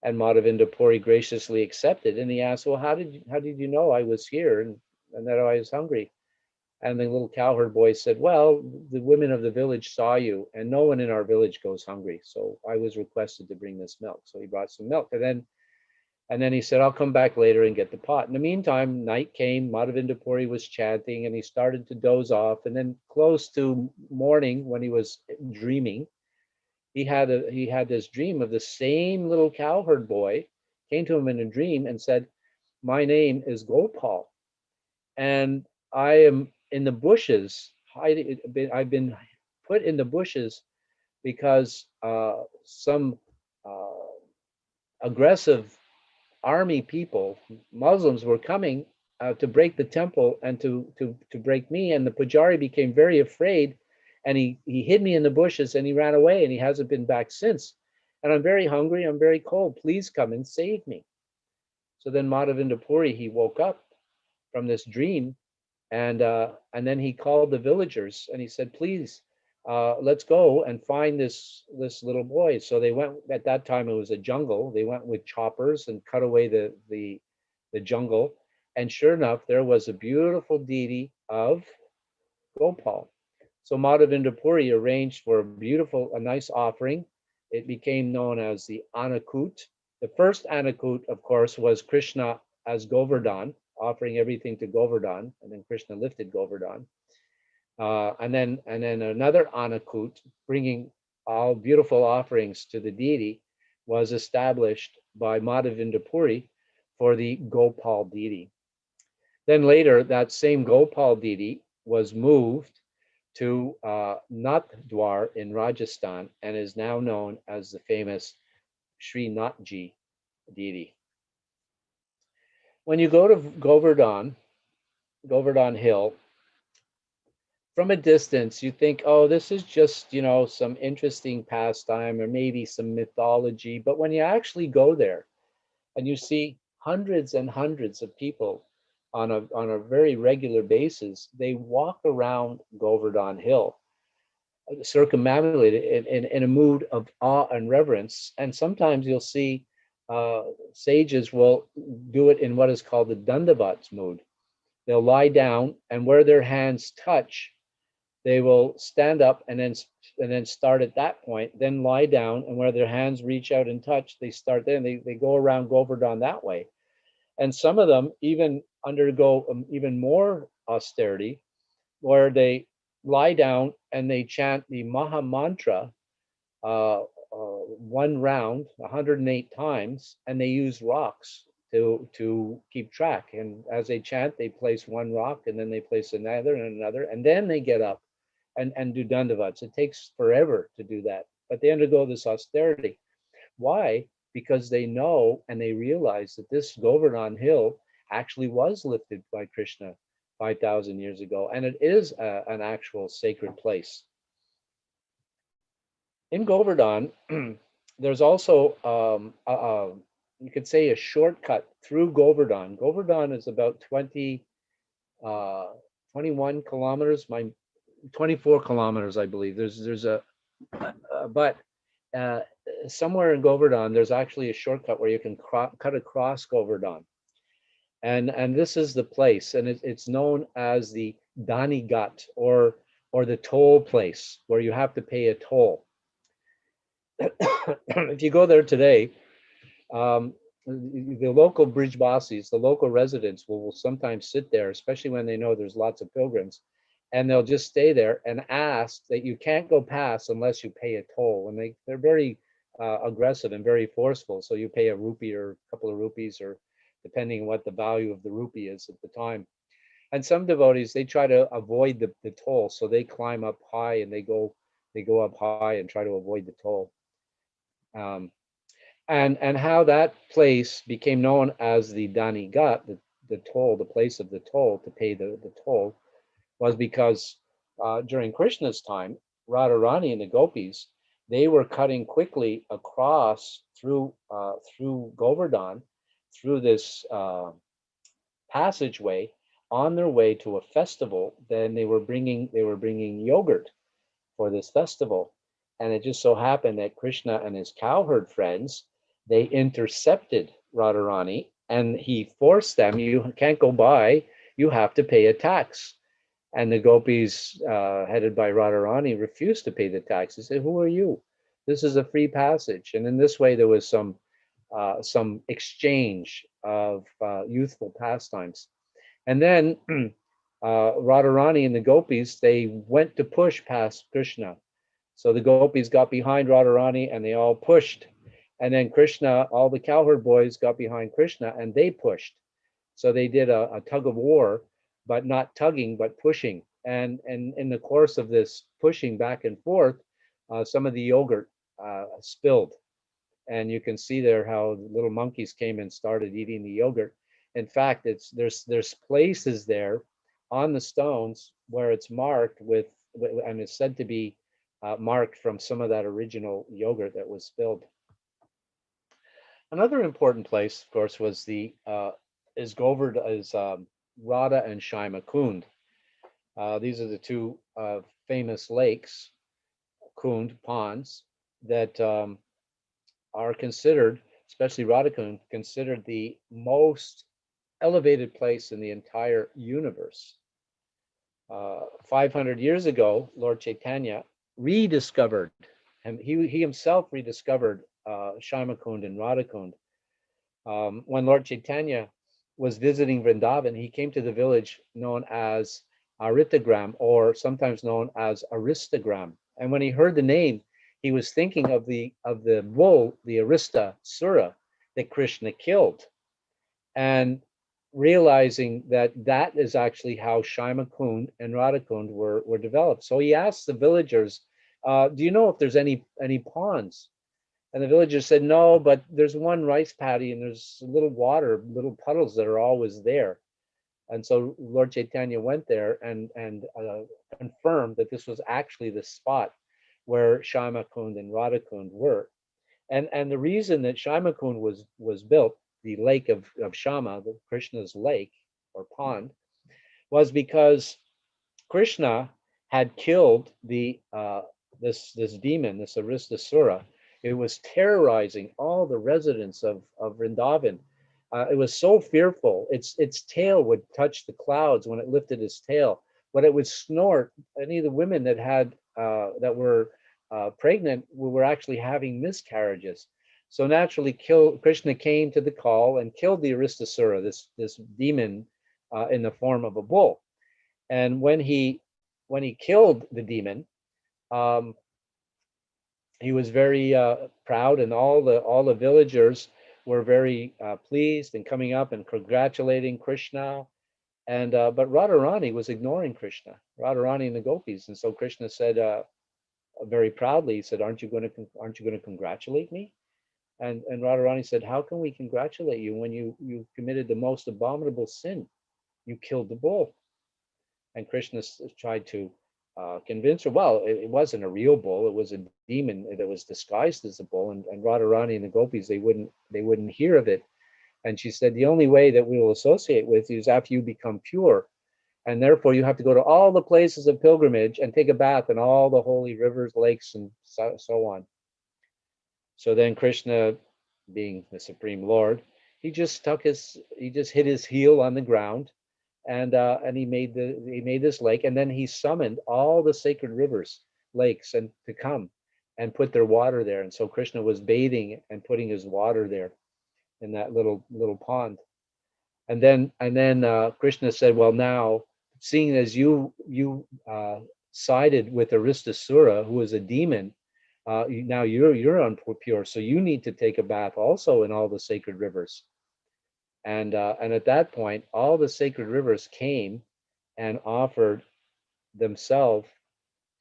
And Madhavinda Puri graciously accepted, and he asked, well, how did you know I was here and that I was hungry? And the little cowherd boy said, well, the women of the village saw you, and no one in our village goes hungry, so I was requested to bring this milk. So he brought some milk, and then And then he said, I'll come back later and get the pot. In the meantime, night came, Madhavinda Puri was chanting, and he started to doze off. And then close to morning, when he was dreaming, he had this dream of the same little cowherd boy came to him in a dream and said, my name is Gopal, and I am in the bushes hiding. I've been put in the bushes because some aggressive army people, Muslims, were coming to break the temple and to break me. And the Pujari became very afraid, and he hid me in the bushes and he ran away, and he hasn't been back since. And I'm very hungry. I'm very cold. Please come and save me. So then Madhavinda Puri, he woke up from this dream, and then he called the villagers and he said, please, let's go and find this little boy. So they went. At that time it was a jungle. They went with choppers and cut away the jungle, and sure enough, there was a beautiful deity of Gopal. So Madhavinda Puri arranged for a nice offering. It became known as the Anakut. The first Anakut, of course, was Krishna as Govardhan, offering everything to Govardhan, and then Krishna lifted Govardhan. And then another Anakut, bringing all beautiful offerings to the deity, was established by Madhavinda Puri for the Gopal deity. Then later, that same Gopal deity was moved to Nathdwar in Rajasthan and is now known as the famous Sri Nathji deity. When you go to Govardhan Hill, from a distance, you think, oh, this is just, some interesting pastime or maybe some mythology. But when you actually go there and you see hundreds and hundreds of people on a very regular basis, they walk around Govardhan Hill, circumambulated in a mood of awe and reverence. And sometimes you'll see sages will do it in what is called the Dandavats mood. They'll lie down, and where their hands touch, they will stand up and then start at that point, then lie down, and where their hands reach out and touch, they start there, and they go around Govardhan that way. And some of them even undergo even more austerity, where they lie down and they chant the Maha Mantra one round 108 times, and they use rocks to keep track. And as they chant, they place one rock, and then they place another and another, and then they get up and do dandavats. It takes forever to do that, but they undergo this austerity. Why? Because they know and they realize that this Govardhan Hill actually was lifted by Krishna 5,000 years ago, and it is an actual sacred place. In Govardhan, there's also, you could say, a shortcut through Govardhan. Govardhan is about 21 kilometers, 24 kilometers, I believe. But somewhere in Govardhan, there's actually a shortcut where you can cut across Govardhan. And this is the place, and it's known as the Danigat, or the toll place, where you have to pay a toll. If you go there today, the local Brijbasis, the local residents, will sometimes sit there, especially when they know there's lots of pilgrims, and they'll just stay there and ask that you can't go past unless you pay a toll. And they're very aggressive and very forceful. So you pay a rupee or a couple of rupees, or depending on what the value of the rupee is at the time. And some devotees, they try to avoid the toll, so they climb up high and they go up high and try to avoid the toll. And how that place became known as the Danigat, the toll, the place of the toll, to pay the toll, was because during Krishna's time, Radharani and the gopis, they were cutting quickly across through Govardhan, through this passageway, on their way to a festival. Then they were bringing yogurt for this festival, and it just so happened that Krishna and his cowherd friends, they intercepted Radharani, and he forced them, you can't go by, you have to pay a tax. And the gopis, headed by Radharani, refused to pay the tax. They said, who are you? This is a free passage. And in this way, there was some some exchange of youthful pastimes. And then Radharani and the gopis, they went to push past Krishna. So the gopis got behind Radharani and they all pushed. And then Krishna, all the cowherd boys got behind Krishna and they pushed. So they did a tug of war, but not tugging, but pushing. And in the course of this pushing back and forth, some of the yogurt spilled. And you can see there how little monkeys came and started eating the yogurt. In fact, there's places there on the stones where it's marked with, and it's said to be marked from some of that original yogurt that was spilled. Another important place, of course, was is Radha and Shima Kund. These are the two famous lakes, Kund ponds, that are considered, especially Radha Kund, considered the most elevated place in the entire universe. 500 years ago, Lord Chaitanya rediscovered, and he himself rediscovered Shima Kund and Radha Kund. When Lord Chaitanya was visiting Vrindavan, he came to the village known as Aritagram, or sometimes known as Aristagram. And when he heard the name, he was thinking of the bull, the Arista Sura, that Krishna killed, and realizing that that is actually how Shima Kund and Radha Kund were developed. So he asked the villagers, "Do you know if there's any ponds?" And the villagers said, "No, but there's one rice paddy and there's a little water, little puddles that are always there." And so Lord Chaitanya went there and confirmed that this was actually the spot where Shima Kund and Radha Kund were. And the reason that Shima Kund was built, the lake of Shama, the Krishna's lake or pond, was because Krishna had killed this demon, this Aristasura. It was terrorizing all the residents of Vrindavan. It was so fearful. Its tail would touch the clouds when it lifted its tail. When it would snort, any of the women that were pregnant were actually having miscarriages. So naturally, Krishna came to the call and killed the Aristasura, this demon, in the form of a bull. And when he killed the demon, he was very proud, and all the villagers were very pleased and coming up and congratulating Krishna. And but Radharani was ignoring Krishna, Radharani and the gopis. And so Krishna said very proudly, he said, aren't you going to congratulate me?" And Radharani said, "How can we congratulate you when you committed the most abominable sin? You killed the bull." And Krishna tried to convince her, well, it wasn't a real bull, it was a demon that was disguised as a bull. And Radharani and the gopis, they wouldn't hear of it. And she said, "The only way that we will associate with you is after you become pure. And therefore you have to go to all the places of pilgrimage and take a bath in all the holy rivers, lakes, and so on." So then Krishna, being the Supreme Lord, he just hit his heel on the ground, and he made this lake, and then he summoned all the sacred rivers, lakes, and to come and put their water there. And so Krishna was bathing and putting his water there in that little pond. And then Krishna said, "Well, now, seeing as you sided with Aristasura, who is a demon, now you're unpure, so you need to take a bath also in all the sacred rivers." And at that point, all the sacred rivers came and offered themselves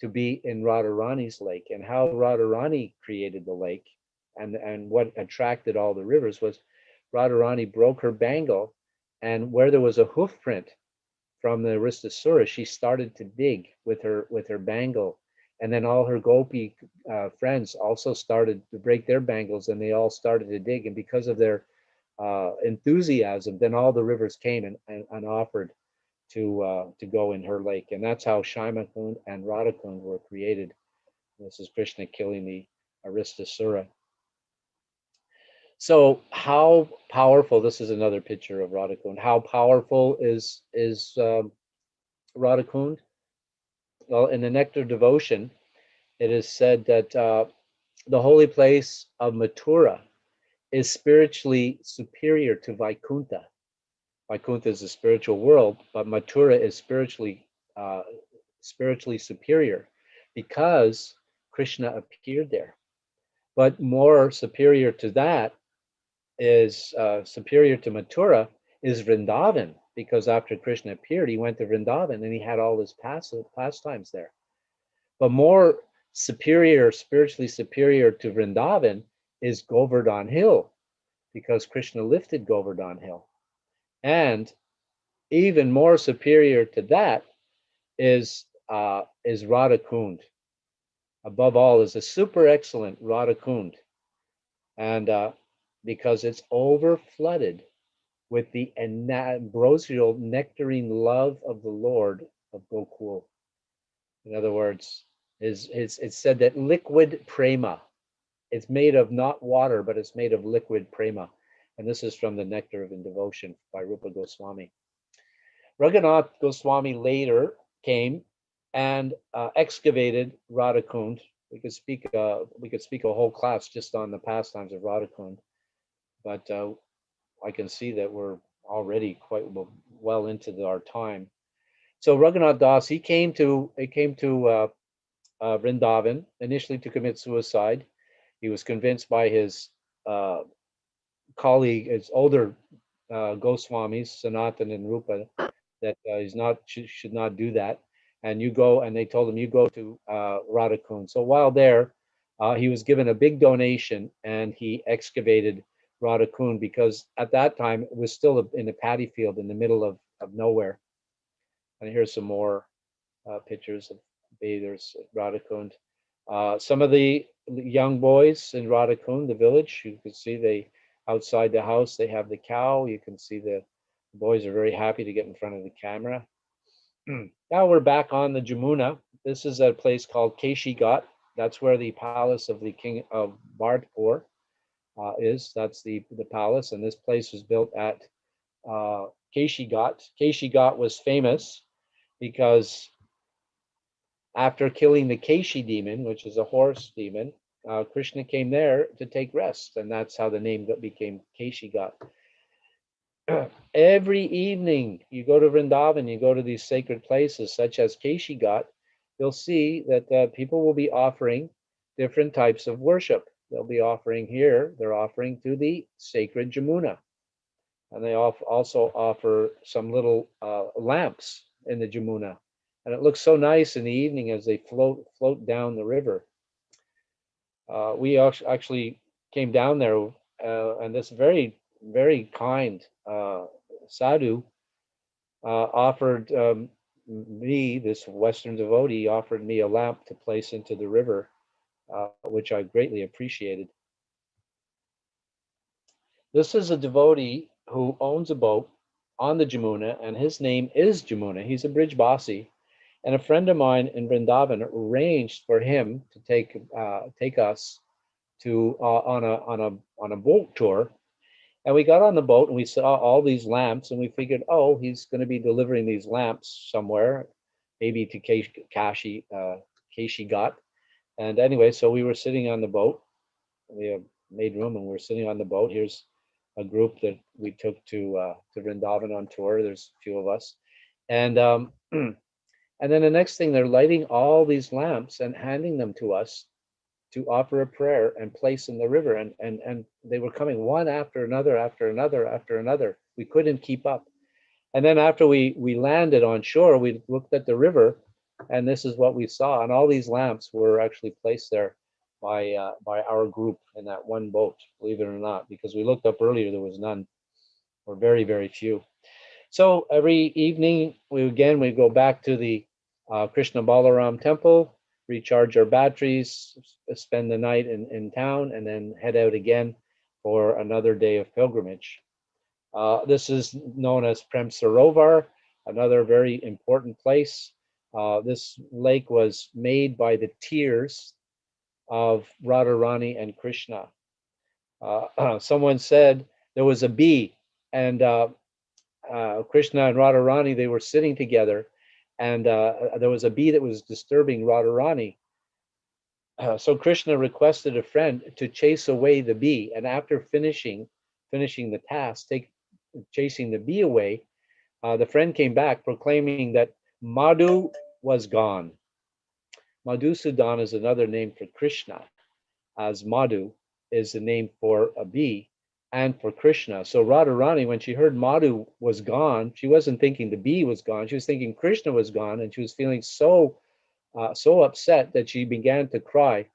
to be in Radharani's lake. And how Radharani created the lake and what attracted all the rivers was Radharani broke her bangle, and where there was a hoof print from the Aristasura, she started to dig with her bangle. And then all her gopi friends also started to break their bangles, and they all started to dig. And because of their enthusiasm, then all the rivers came and offered to go in her lake. And that's how Shima Kund and Radha Kund were created. This is Krishna killing the Aristasura. So how powerful, this is another picture of Radha Kund. How powerful is Radha Kund? Well, in the Nectar Devotion, it is said that the holy place of Mathura is spiritually superior to Vaikuntha. Vaikuntha is a spiritual world, but Mathura is spiritually superior because Krishna appeared there. But more superior to that is superior to Mathura is Vrindavan, because after Krishna appeared, he went to Vrindavan and he had all his pastimes there. But more superior, spiritually superior to Vrindavan is Govardhan Hill, because Krishna lifted Govardhan Hill. And even more superior to that is Radha Kund. Above all is a super excellent Radha Kund. And because it's over flooded with the ambrosial nectarine love of the Lord of Gokul. In other words, it's said that liquid prema, it's made of not water, but it's made of liquid prema. And this is from the Nectar of Devotion by Rupa Goswami. Raghunath Goswami later came and excavated Radha Kund. We could speak a whole class just on the pastimes of Radha Kund, but I can see that we're already quite well into our time. So Raghunath Das, he came to Vrindavan initially to commit suicide. He was convinced by his colleague, his older Goswamis, Sanatan and Rupa, that should not do that. And they told him, you go to Radha Kund. So while there, he was given a big donation and he excavated Radha Kund, because at that time it was still in a paddy field in the middle of nowhere. And here's some more pictures of bathers at Radha Kund. Some of the young boys in Radha Kund, the village, you can see outside the house, they have the cow. You can see the boys are very happy to get in front of the camera. Now we're back on the Jamuna. This is a place called Keishigat. That's where the palace of the king of Bardpoor is. That's the palace, and this place was built at Keishigat. Keishigat was famous because after killing the Keishi demon, which is a horse demon, Krishna came there to take rest, and that's how the name became Keishigat. Every evening you go to Vrindavan, you go to these sacred places such as Keishigat, you'll see that people will be offering different types of worship. They'll be offering they're offering to the sacred Jamuna. And they also offer some little lamps in the Jamuna. And it looks so nice in the evening as they float down the river. We actually came down there, and this very, very kind sadhu offered me, this Western devotee, offered me a lamp to place into the river, which I greatly appreciated. This is a devotee who owns a boat on the Jamuna, and his name is Jamuna. He's a Brijbasi. And a friend of mine in Vrindavan arranged for him to take us to on a boat tour. And we got on the boat and we saw all these lamps, and we figured, oh, he's going to be delivering these lamps somewhere, maybe to Keishigat. And anyway, so we were sitting on the boat. We made room and we were sitting on the boat. Here's a group that we took to Vrindavan on tour. There's a few of us, and and then the next thing, they're lighting all these lamps and handing them to us to offer a prayer and place in the river. And they were coming one after another, after another, after another. We couldn't keep up. And then after we landed on shore, we looked at the river, and this is what we saw. And all these lamps were actually placed there by our group in that one boat, believe it or not, because we looked up earlier, there was none, or very, very few. So every evening, we go back to the Krishna Balaram Temple, recharge our batteries, spend the night in town, and then head out again for another day of pilgrimage. This is known as Premserovar, another very important place. This lake was made by the tears of Radharani and Krishna. Someone said there was a bee, and Krishna and Radharani, they were sitting together, and there was a bee that was disturbing Radharani. So Krishna requested a friend to chase away the bee, and after finishing the task, chasing the bee away, the friend came back proclaiming that Madhu was gone. Madhusudan is another name for Krishna, as Madhu is the name for a bee and for Krishna. So Radharani, when she heard Madhu was gone, she wasn't thinking the bee was gone. She was thinking Krishna was gone, and she was feeling so upset that she began to cry.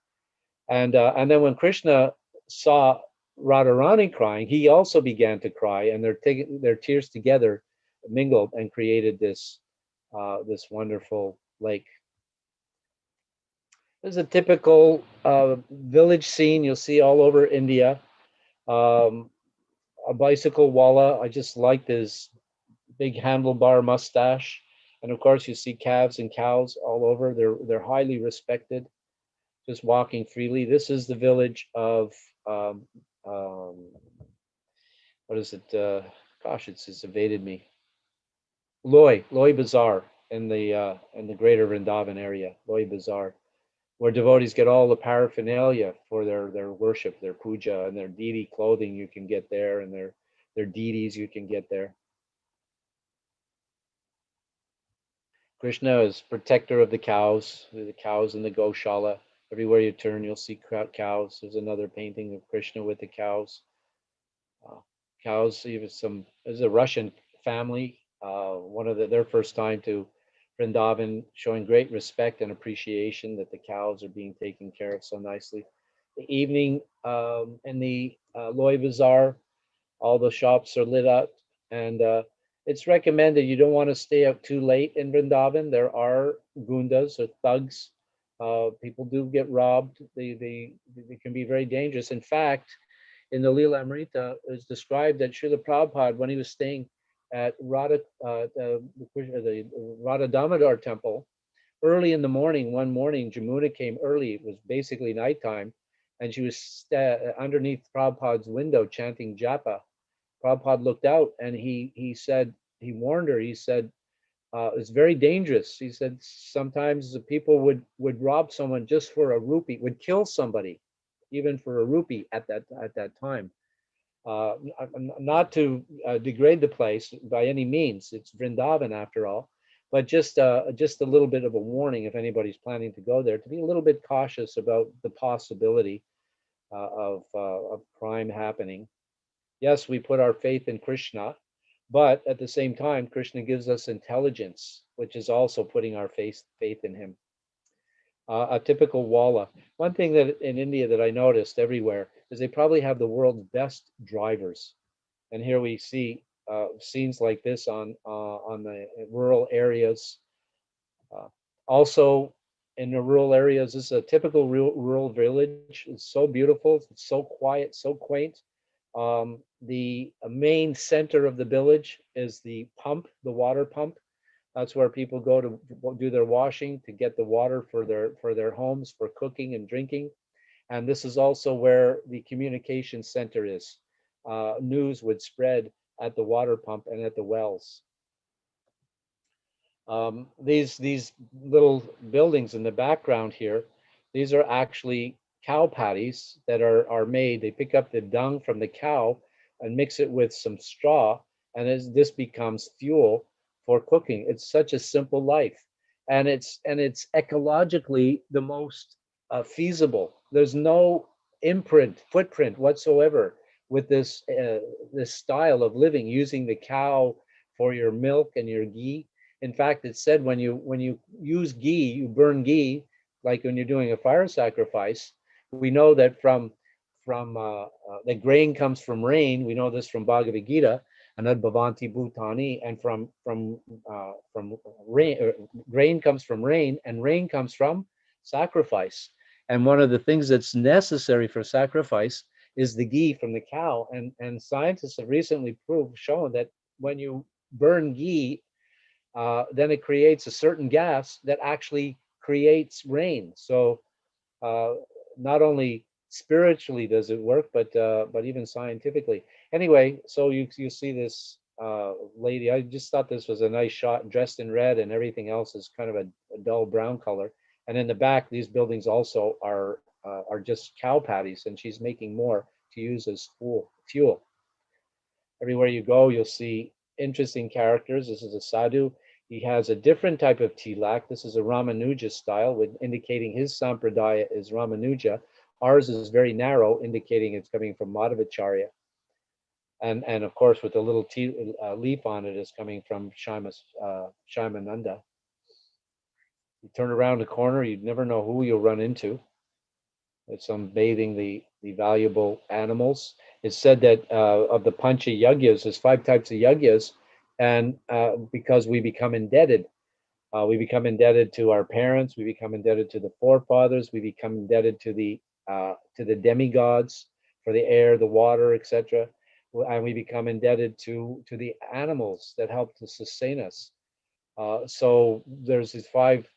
And then when Krishna saw Radharani crying, he also began to cry, and their tears together mingled and created this wonderful lake. This is a typical village scene you'll see all over India. Um, a bicycle walla. I just like this big handlebar mustache, and of course you see calves and cows all over. They're highly respected, just walking freely. This is the village of um, um, what is it? Gosh, it's evaded me. Loy Bazaar in the greater Vrindavan area. Loy Bazaar, where devotees get all the paraphernalia for their worship, their puja, and their deity clothing you can get there, and their deities you can get there. Krishna is protector of the cows in the Goshala. Everywhere you turn, you'll see cows. There's another painting of Krishna with the cows. Uh, Cows, even there's a Russian family, one of their first time to Vrindavan, showing great respect and appreciation that the cows are being taken care of so nicely. The evening in the Loy Bazaar, all the shops are lit up, and it's recommended you don't want to stay out too late in Vrindavan. There are gundas or thugs. People do get robbed. They can be very dangerous. In fact, in the Lila Amrita, it was described that Srila Prabhupada, when he was staying at the Radha Damodar temple, early in the morning, one morning, Jamuna came early. It was basically nighttime, and she was underneath Prabhupada's window chanting japa. Prabhupada looked out and he warned her. He said, it's very dangerous. He said sometimes the people would rob someone just for a rupee, would kill somebody, even for a rupee at that time. Not to degrade the place by any means. It's Vrindavan after all, but just a little bit of a warning if anybody's planning to go there, to be a little bit cautious about the possibility of crime happening. Yes, we put our faith in Krishna, but at the same time, Krishna gives us intelligence, which is also putting our faith in him. A typical walla. One thing that in India that I noticed everywhere is they probably have the world's best drivers. And here we see scenes like this on the rural areas. Uh, Also, in the rural areas, this is a typical rural village. It's so beautiful, it's so quiet, so quaint. The main center of the village is the pump, the water pump. That's where people go to do their washing, to get the water for their homes, for cooking and drinking. And this is also where the communication center is. News would spread at the water pump and at the wells. These little buildings in the background here, these are actually cow patties that are made. They pick up the dung from the cow and mix it with some straw, and this becomes fuel for cooking. It's such a simple life, and it's ecologically the most feasible. There's no footprint whatsoever with this style of living, using the cow for your milk and your ghee. In fact, it's said when you use ghee, you burn ghee, like when you're doing a fire sacrifice. We know that from the grain comes from rain. We know this from Bhagavad Gita, Anad Bhavanti Bhutani, and from rain. Grain comes from rain, and rain comes from sacrifice. And one of the things that's necessary for sacrifice is the ghee from the cow. And scientists have recently shown that when you burn ghee, then it creates a certain gas that actually creates rain. So uh, not only spiritually does it work, but even scientifically. Anyway, so you see this lady. I just thought this was a nice shot, dressed in red, and everything else is kind of a dull brown color. And in the back, these buildings also are just cow patties, and she's making more to use as fuel. Everywhere you go, you'll see interesting characters. This is a sadhu. He has a different type of tilak. This is a Ramanuja style, with indicating his sampradaya is Ramanuja. Ours is very narrow, indicating it's coming from Madhavacharya. And of course, with a little leaf on it is coming from Shaimananda. You turn around the corner, you'd never know who you'll run into. It's bathing the valuable animals. It's said that of the Pancha Yagyas, there's 5 types of Yagyas, and because we become indebted to our parents, we become indebted to the forefathers, we become indebted to the demigods for the air, the water, etc., and we become indebted to the animals that help to sustain us. So there's these 5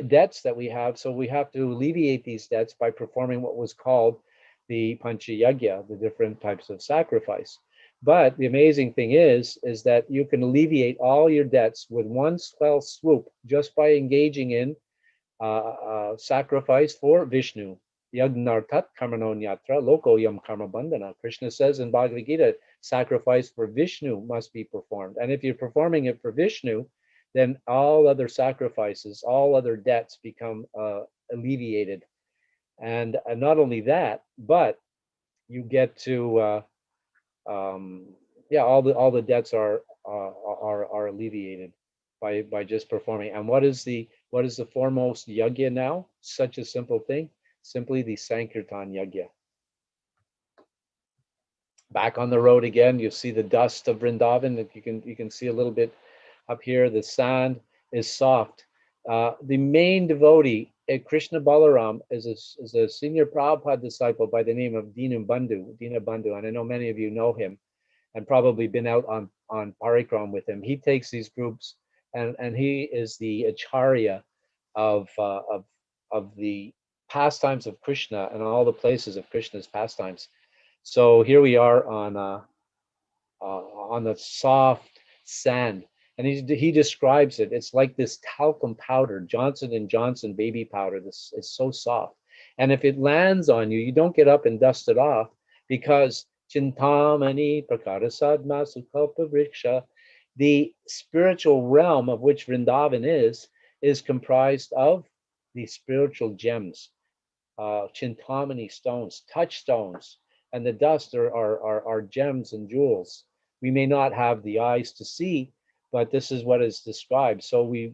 debts that we have. So we have to alleviate these debts by performing what was called the Pancha Yagya, the different types of sacrifice. But the amazing thing is that you can alleviate all your debts with one fell swoop just by engaging in sacrifice for Vishnu. Yagnartat karmanonyatra loko yam karma bandhana. Krishna says in Bhagavad Gita, sacrifice for Vishnu must be performed. And if you're performing it for Vishnu, then all other sacrifices, all other debts become alleviated. And not only that, but you get to all the debts are alleviated by just performing. And what is the foremost yagya now? Such a simple thing, simply the Sankirtan yagya. Back on the road again, you see the dust of Vrindavan. You can see a little bit up here. The sand is soft. The main devotee, Krishna Balaram, is a senior Prabhupada disciple by the name of Dinabandhu, and I know many of you know him and probably been out on parikram with him. He takes these groups, and he is the acharya of the pastimes of Krishna and all the places of Krishna's pastimes. So here we are on the soft sand, and he describes it. It's like this talcum powder, Johnson & Johnson baby powder. This is so soft, and if it lands on you, you don't get up and dust it off, because Chintamani Prakarasadma Sukalpa Vriksha, the spiritual realm of which Vrindavan is comprised of the spiritual gems, Chintamani stones, touchstones, and the dust are gems and jewels. We may not have the eyes to see, but this is what is described. So we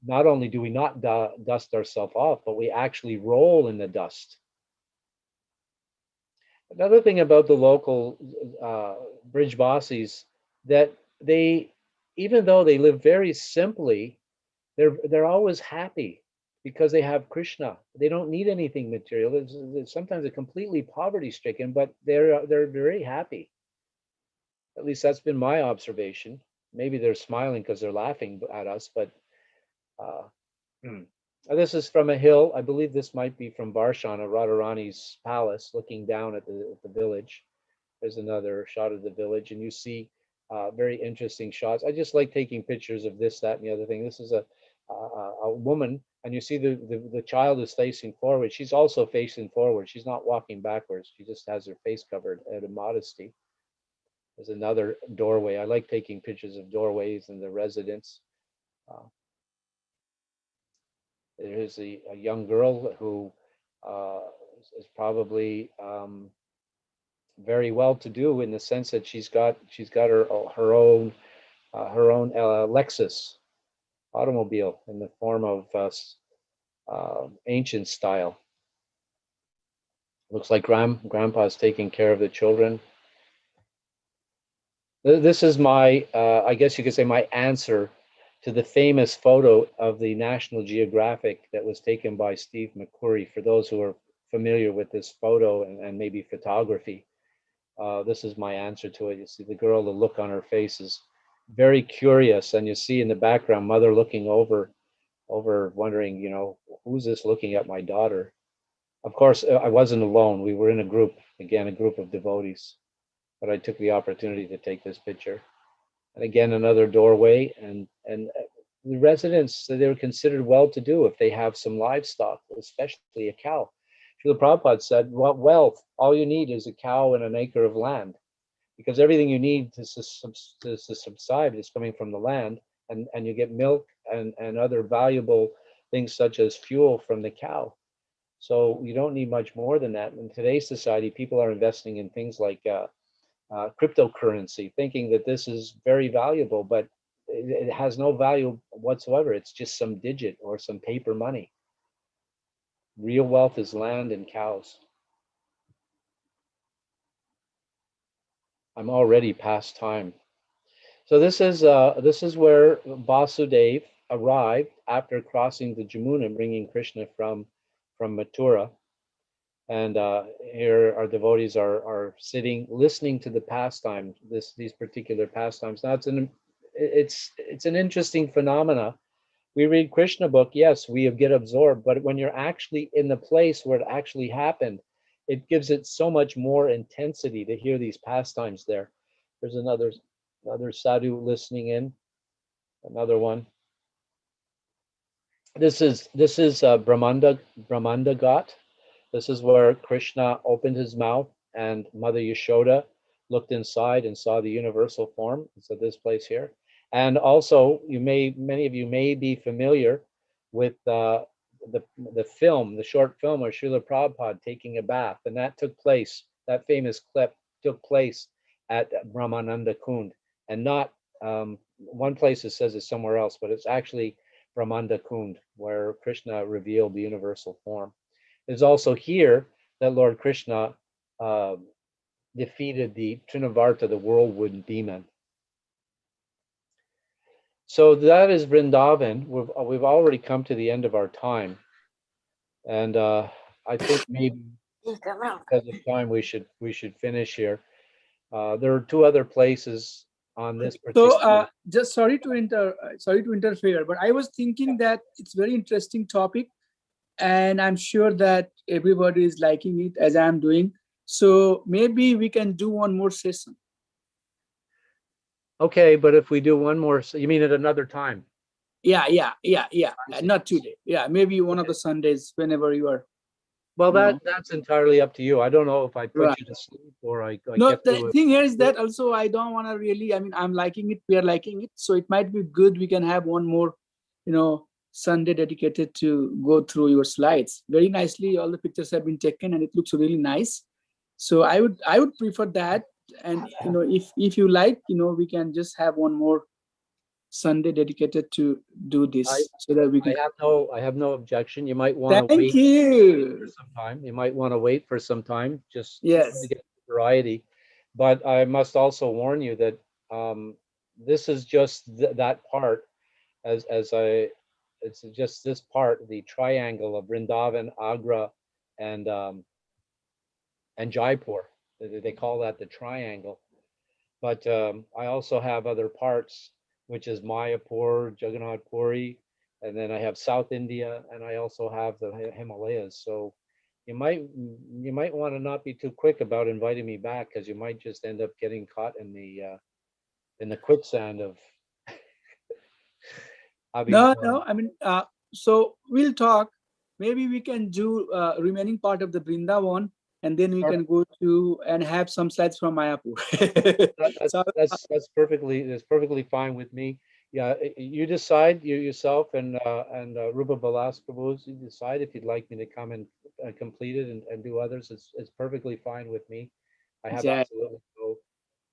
not only do we not dust ourselves off, but we actually roll in the dust. Another thing about the local Brijbasis, that they, even though they live very simply, they're always happy because they have Krishna. They don't need anything material. Sometimes they're completely poverty-stricken, but they're very happy. At least that's been my observation. Maybe they're smiling because they're laughing at us, but this is from a hill. I believe this might be from Varshana, Radharani's palace, looking down at the village. There's another shot of the village, and you see very interesting shots. I just like taking pictures of this, that, and the other thing. This is a woman, and you see the child is facing forward. She's also facing forward. She's not walking backwards. She just has her face covered out of modesty. There's another doorway. I like taking pictures of doorways and the residents. There's a young girl who is probably very well to do, in the sense that she's got her own Lexus automobile in the form of ancient style. Looks like grandpa's taking care of the children. This is my, I guess you could say, my answer to the famous photo of the National Geographic that was taken by Steve McCurry. For those who are familiar with this photo and maybe photography, this is my answer to it. You see the girl, the look on her face is very curious, and you see in the background mother looking over wondering, who's this looking at my daughter? Of course, I wasn't alone. We were in a group, again, a group of devotees, but I took the opportunity to take this picture. And again, another doorway, and the residents, they were considered well-to-do if they have some livestock, especially a cow. Srila Prabhupada said, well, wealth, all you need is a cow and an acre of land, because everything you need to subside is coming from the land, and you get milk and other valuable things such as fuel from the cow. So you don't need much more than that. In today's society, people are investing in things like cryptocurrency, thinking that this is very valuable, but it has no value whatsoever. It's just some digit or some paper money. Real wealth is land and cows. I'm already past time. So this is where Vasudev arrived after crossing the Jamuna, bringing Krishna from Mathura. And here our devotees are sitting, listening to the pastime, these particular pastimes. Now it's an interesting phenomena. We read Krishna book, yes, we get absorbed, but when you're actually in the place where it actually happened, it gives it so much more intensity to hear these pastimes there. There's another sadhu listening in, another one. This is Brahmanda Ghat. This is where Krishna opened his mouth and Mother Yashoda looked inside and saw the universal form. So this place here. And also, many of you may be familiar with the film, the short film of Srila Prabhupada taking a bath, and that famous clip took place at Brahmananda Kund, and not one place it says it's somewhere else, but it's actually Brahmanda Kund, where Krishna revealed the universal form. It's also here that Lord Krishna defeated the Trinavarta, the whirlwind demon. So that is Vrindavan. We've already come to the end of our time, and I think maybe because of time we should finish here. There are two other places on this particular. So just sorry to interfere, but I was thinking that it's very interesting topic, and I'm sure that everybody is liking it as I'm doing. So maybe we can do one more session. Okay, but if we do one more, you mean at another time? Yeah. Not today. Yeah, maybe one of the Sundays whenever you are. Well, that's entirely up to you. I don't know if I put you to sleep or I No, kept the thing here is that also I don't want to really, I mean, I'm liking it, we are liking it. So it might be good. We can have one more, Sunday dedicated to go through your slides. Very nicely, all the pictures have been taken and it looks really nice. So I would prefer that. And, if you like, we can just have one more Sunday dedicated to do this so that we can. I have no objection. You might want to Thank you. for some time. You might want to wait for some time, just Yes. to get variety. But I must also warn you that this is just that part, it's just this part, the triangle of Vrindavan, Agra, and Jaipur. They call that the triangle. But I also have other parts, which is Mayapur, Jagannath Puri, and then I have South India, and I also have the Himalayas. So you might want to not be too quick about inviting me back, because you might just end up getting caught in the quicksand of having. No. I mean, so we'll talk. Maybe we can do remaining part of the Vrindavan, and then we can go to and have some slides from Mayapur. That's perfectly fine with me. Yeah, you decide, you yourself and Rupa Balas Prabhu, you decide if you'd like me to come and complete it and do others. It's perfectly fine with me. I have absolutely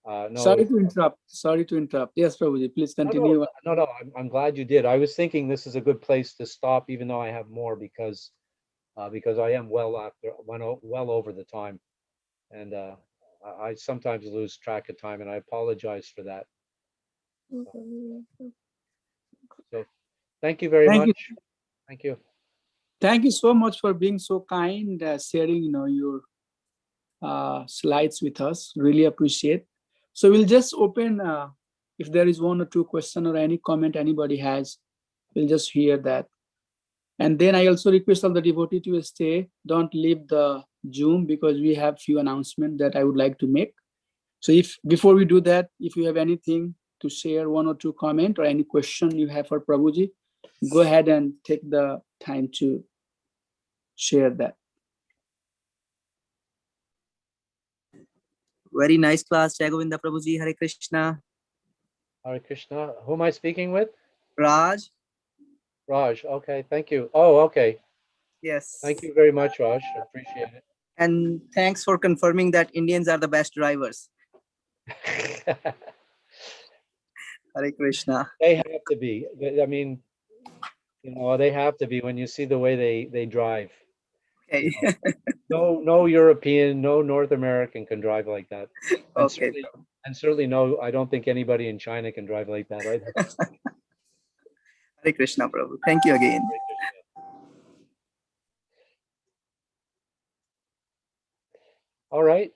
no. Sorry to interrupt. Yes, Prabhuji, please continue. No. I'm glad you did. I was thinking this is a good place to stop, even though I have more, because I am well over the time, and I sometimes lose track of time, and I apologize for that. So thank you very much. Thank you. Thank you so much for being so kind, sharing your slides with us. Really appreciate. So we'll just open if there is one or two question or any comment anybody has, we'll just hear that. And then I also request all the devotee to stay. Don't leave the Zoom, because we have few announcements that I would like to make. So if before we do that, if you have anything to share one or two comment or any question you have for Prabhuji, go ahead and take the time to share that. Very nice class, Jai Govinda Prabhuji. Hare Krishna. Hare Krishna. Who am I speaking with? Raj. Raj. Okay, thank you. Oh, okay. Yes. Thank you very much, Raj. I appreciate it. And thanks for confirming that Indians are the best drivers. Hare Krishna. They have to be. I mean, you know, they have to be when you see the way they drive. Okay. No European, no North American can drive like that. And Okay. certainly no, I don't think anybody in China can drive like that either. Hare Krishna, Prabhu. Thank you again. All right.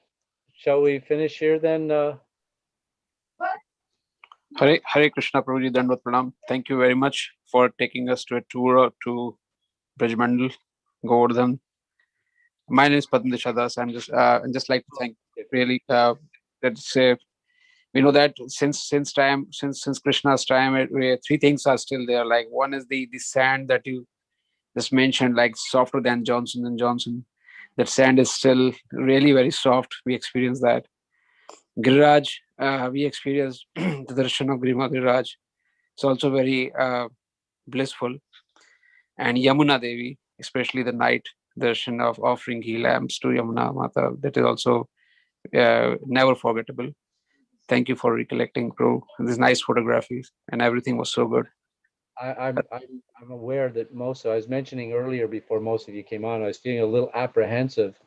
Shall we finish here then? Hare Krishna, Prabhuji, Dandvat Pranam. Thank you very much for taking us to a tour to Brajmandal, Govardhan. My name is Padmadisha Das. I'm just like to thank really let's say we know that since Krishna's time, three things are still there. Like one is the sand that you just mentioned, like softer than Johnson and Johnson. That sand is still really very soft. We experience that. Giriraj, we experienced the darshan of Giriraj. It's also very blissful. And Yamuna Devi, especially the night darshan of offering ghee lamps to Yamuna Mata, that is also never forgettable. Thank you for recollecting, Prabhu. These nice photographies and everything was so good. I'm aware that I was mentioning earlier before most of you came on, I was feeling a little apprehensive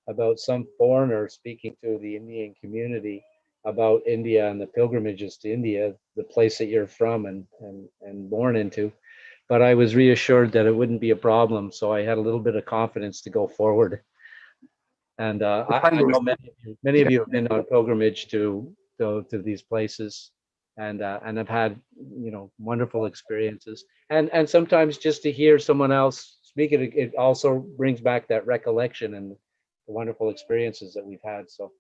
about some foreigner speaking to the Indian community about India and the pilgrimages to India, the place that you're from and born into. But I was reassured that it wouldn't be a problem, so I had a little bit of confidence to go forward. And I know many of you have been on pilgrimage to these places, and have had wonderful experiences. And sometimes just to hear someone else speak it also brings back that recollection and the wonderful experiences that we've had. So,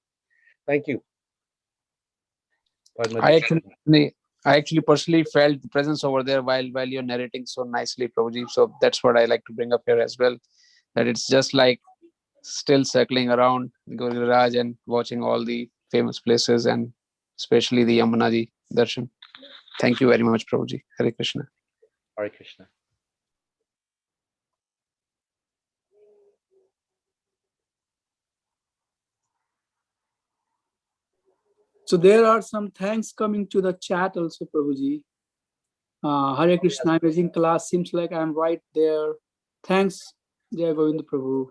thank you. I actually personally felt the presence over there while you're narrating so nicely, Prabhuji. So that's what I like to bring up here as well. That it's just like still circling around Giriraj and watching all the famous places and especially the Yamunaji darshan. Thank you very much, Prabhuji. Hare Krishna. Hare Krishna. So there are some thanks coming to the chat also, Prabhuji. Hare Krishna, amazing class. Seems like I'm right there. Thanks, Jai Govinda Prabhu.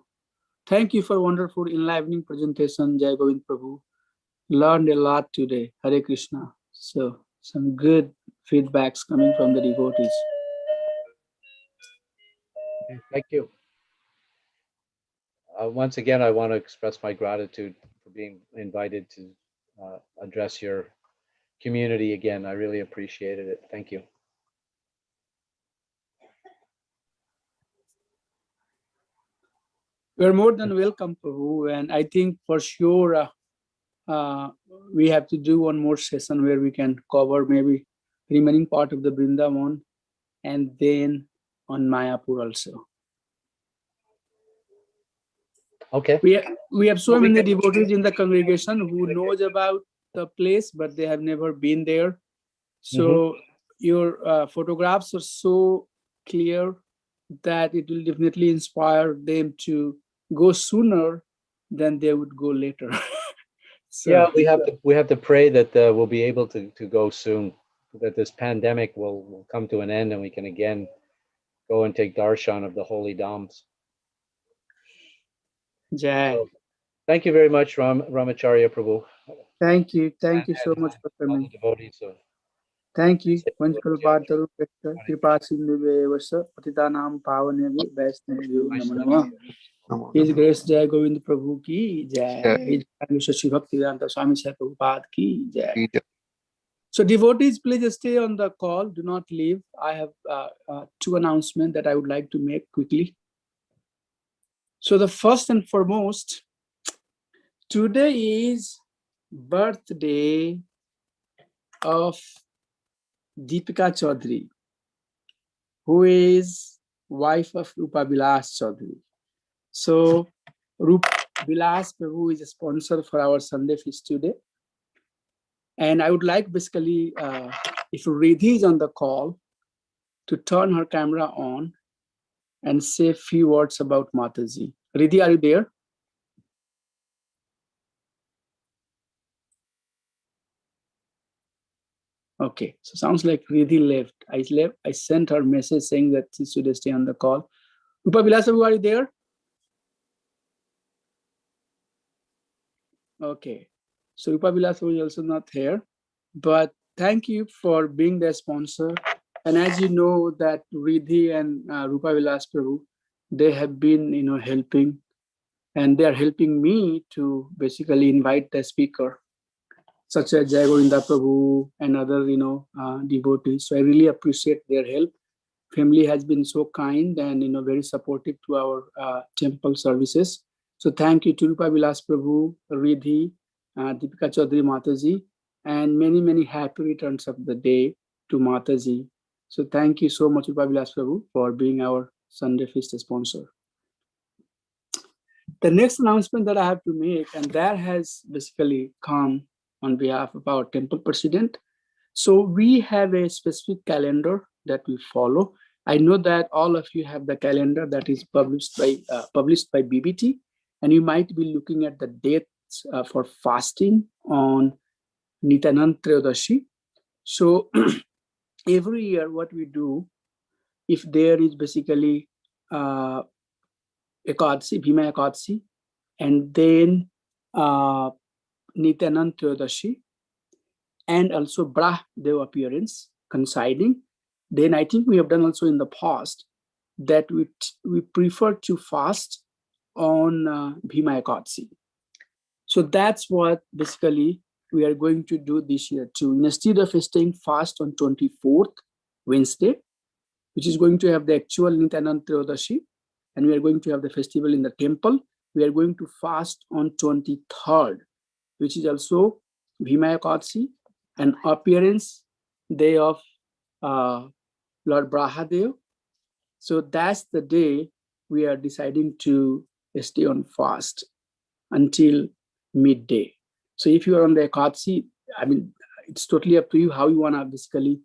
Thank you for wonderful enlivening presentation, Jai Govinda Prabhu. Learned a lot today. Hare Krishna. So some good feedbacks coming from the devotees. Thank you. Once again, I want to express my gratitude for being invited to address your community again. I really appreciated it. Thank you. We're more than welcome, Prabhu. And I think for sure we have to do one more session where we can cover maybe remaining part of the Vrindavan and then on Mayapur also. Okay. We have so many devotees in the congregation who knows about the place, but they have never been there. So your photographs are so clear that it will definitely inspire them to go sooner than they would go later. So, yeah, we have to pray that we'll be able to go soon, that this pandemic will come to an end and we can again go and take darshan of the holy dhams. Jai. So, thank you very much, Ramacharya Prabhu. Thank you so much for All coming. the devotees of Thank you. Vanchkalpataru Kripa Sindhu Patitanam Pavane Vaishnavyo Namo Namah. His Grace Jai Govinda Prabhu ki Jai. His Grace Shashi Bhaktivedanta Swami Sai Prabhupada ki Jai. So devotees, please stay on the call. Do not leave. I have two announcements that I would like to make quickly. So the first and foremost, today is birthday of Deepika Chaudhary, who is wife of Rupa Vilas Chaudhary. So Rupa Vilas Prabhu is a sponsor for our Sunday feast today. And I would like basically, if Riddhi is on the call, to turn her camera on and say a few words about Mataji. Riddhi, are you there? Okay, so sounds like Riddhi left. I sent her message saying that she should stay on the call. Rupa Vilas Prabhu, are you there? Okay, so Rupa Vilas Prabhu is also not here, but thank you for being the sponsor. And as you know that Riddhi and Rupa Vilas Prabhu, they have been, helping, and they are helping me to basically invite the speaker, such as Jaya Govinda Prabhu and other, devotees. So I really appreciate their help. Family has been so kind and, very supportive to our temple services. So thank you to Rupa Vilas Prabhu, Riddhi, Deepika Chaudhary Mataji, and many, many happy returns of the day to Mataji. So thank you so much, Rupa Vilas Prabhu, for being our Sunday feast sponsor. The next announcement that I have to make, and that has basically come on behalf of our temple president. So we have a specific calendar that we follow. I know that all of you have the calendar that is published by BBT, and you might be looking at the dates for fasting on Nityanand Trayodasi. So every year what we do, if there is basically Ekadasi, Bhima Ekadasi, and then Nityanand Trayodasi, and also Brah Dev appearance coinciding, then I think we have done also in the past that we prefer to fast on Bhima Ekadasi. So that's what basically we are going to do this year too. Instead of staying fast on 24th, Wednesday, which is going to have the actual Nityanand Trayodasi, and we are going to have the festival in the temple, we are going to fast on 23rd, which is also Bhima Ekadasi, an appearance day of Lord Brahadev. So that's the day we are deciding to stay on fast until midday. So if you are on the Ekadasi, I mean, it's totally up to you how you want to basically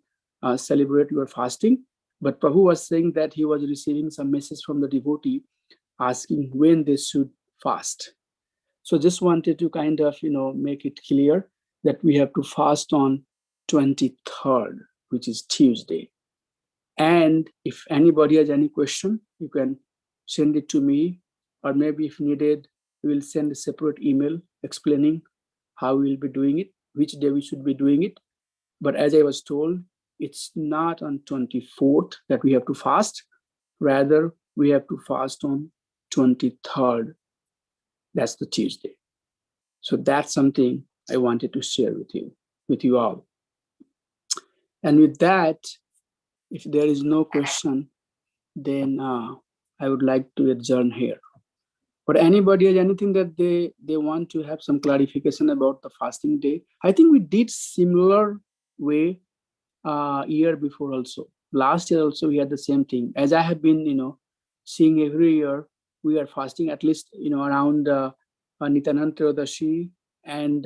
celebrate your fasting. But Prabhu was saying that he was receiving some message from the devotee asking when they should fast. So just wanted to kind of, make it clear that we have to fast on 23rd, which is Tuesday. And if anybody has any question, you can send it to me, or maybe if needed, we will send a separate email explaining how we will be doing it, which day we should be doing it. But as I was told, it's not on 24th that we have to fast. Rather, we have to fast on 23rd. That's the Tuesday. So that's something I wanted to share with you all. And with that, if there is no question, then I would like to adjourn here. But anybody has anything that they want to have some clarification about the fasting day? I think we did similar way year before also. Last year also we had the same thing. As I have been, seeing every year, we are fasting at least, around Nityanand Trayodasi and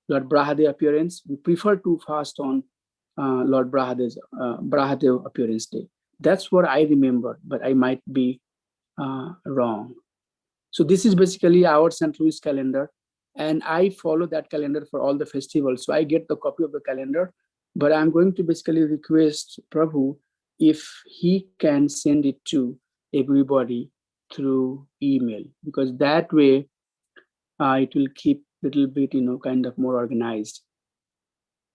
Lord Brahadev appearance. We prefer to fast on Lord Brahadev appearance day. That's what I remember, but I might be wrong. So this is basically our St. Louis calendar, and I follow that calendar for all the festivals. So I get the copy of the calendar, but I'm going to basically request Prabhu if he can send it to everybody through email, because that way it will keep a little bit, kind of more organized.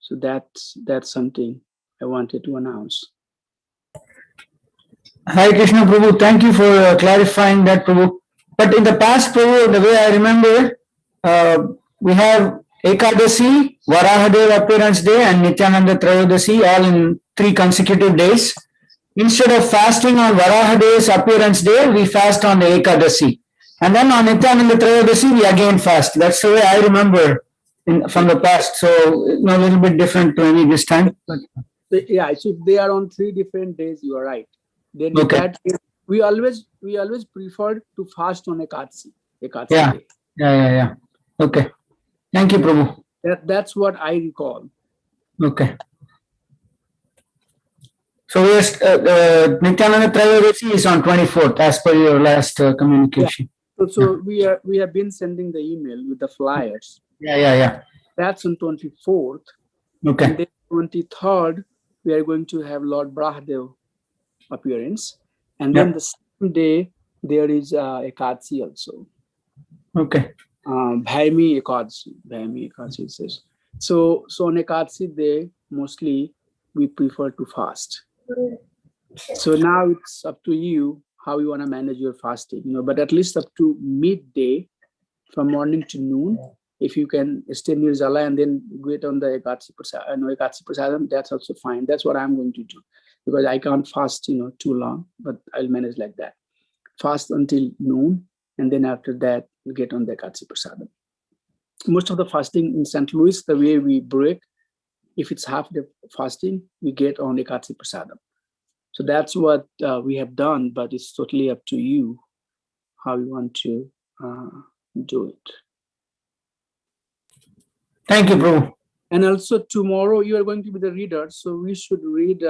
So that's something I wanted to announce. Hi Krishna Prabhu, thank you for clarifying that, Prabhu. But in the past, Prabhu, the way I remember, we have Ekadasi, Varahadev appearance day, and Nityananda Trayodasi all in 3 consecutive days. Instead of fasting on Varahadev's appearance day, we fast on the Ekadasi. And then on Nityananda Trayodasi, we again fast. That's the way I remember from the past. So, a little bit different maybe this time. But Yeah, so if they are on 3 different days, you are right. Then in Okay. that case, we always prefer to fast on Ekadasi Yeah. day. Yeah. Okay. Thank you, Yeah. Prabhu. That's what I recall. Okay. So yes, Nityananda Trayodasi is on 24th, as per your last communication. So we have been sending the email with the flyers. Yeah. That's on 24th. Okay. And then 23rd, we are going to have Lord Brahadev appearance. And then the same day, there is Ekadasi also. Okay. Bhaimi Ekadasi it says. So on Ekadasi day, mostly we prefer to fast. So now it's up to you how you want to manage your fasting, but at least up to midday, from morning to noon, if you can stay near Jala and then get on the Ekadasi Prasadam, that's also fine. That's what I'm going to do, because I can't fast, too long, but I'll manage like that. Fast until noon, and then after that, get on the Ekadasi Prasadam. Most of the fasting in St. Louis, the way we break, if it's half the fasting, we get on Ekadasi Prasadam. So that's what we have done, but it's totally up to you how you want to do it. Thank you, Prabhu. And also tomorrow you are going to be the reader, so we should read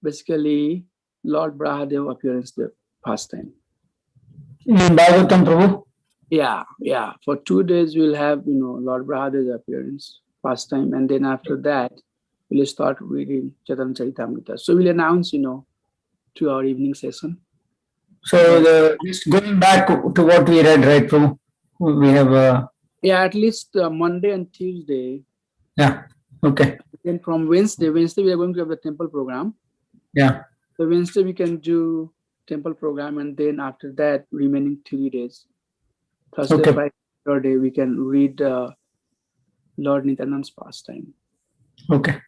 basically Lord Brahadev appearance, the pastime. In Bhagavatam, Prabhu? Yeah. For 2 days we'll have Lord Brahadev's appearance, pastime, and then after that we'll start reading Chaitanya Charitamrita. So we'll announce, to our evening session. So just going back to what we read, right, Prabhu? We have at least Monday and Tuesday. Yeah. Okay. Then from Wednesday we are going to have the temple program. Yeah. So Wednesday we can do temple program, and then after that remaining 3 days, Thursday, Friday, Saturday, we can read Lord Nityananda's pastime. Okay.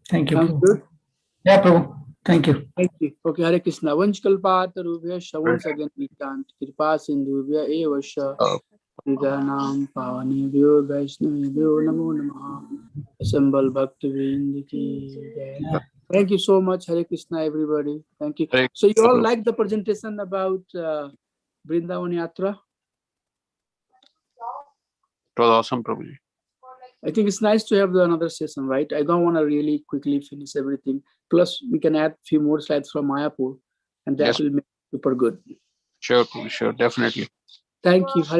Thank you, Sounds Prabhu. good? Yeah, Prabhu. Thank you. Thank you. Okay, Hare Krishna. Vanchkalpatarubhya Shavan Sagan Nityant Kripa Sindhubhya Evasha Nidanam Pavanebhyo Vaishnavebhyo Namo Namaha Asambal Bhakti Vrind Ki Jai. Thank you so much, Hare Krishna, everybody. Thank you. So you all like the presentation about Vrindavan Yatra? It was awesome, Prabhuji. I think it's nice to have another session, right? I don't want to really quickly finish everything. Plus, we can add a few more slides from Mayapur, and that will make it super good. Sure, Prabhuji, sure, definitely. Thank you. Hare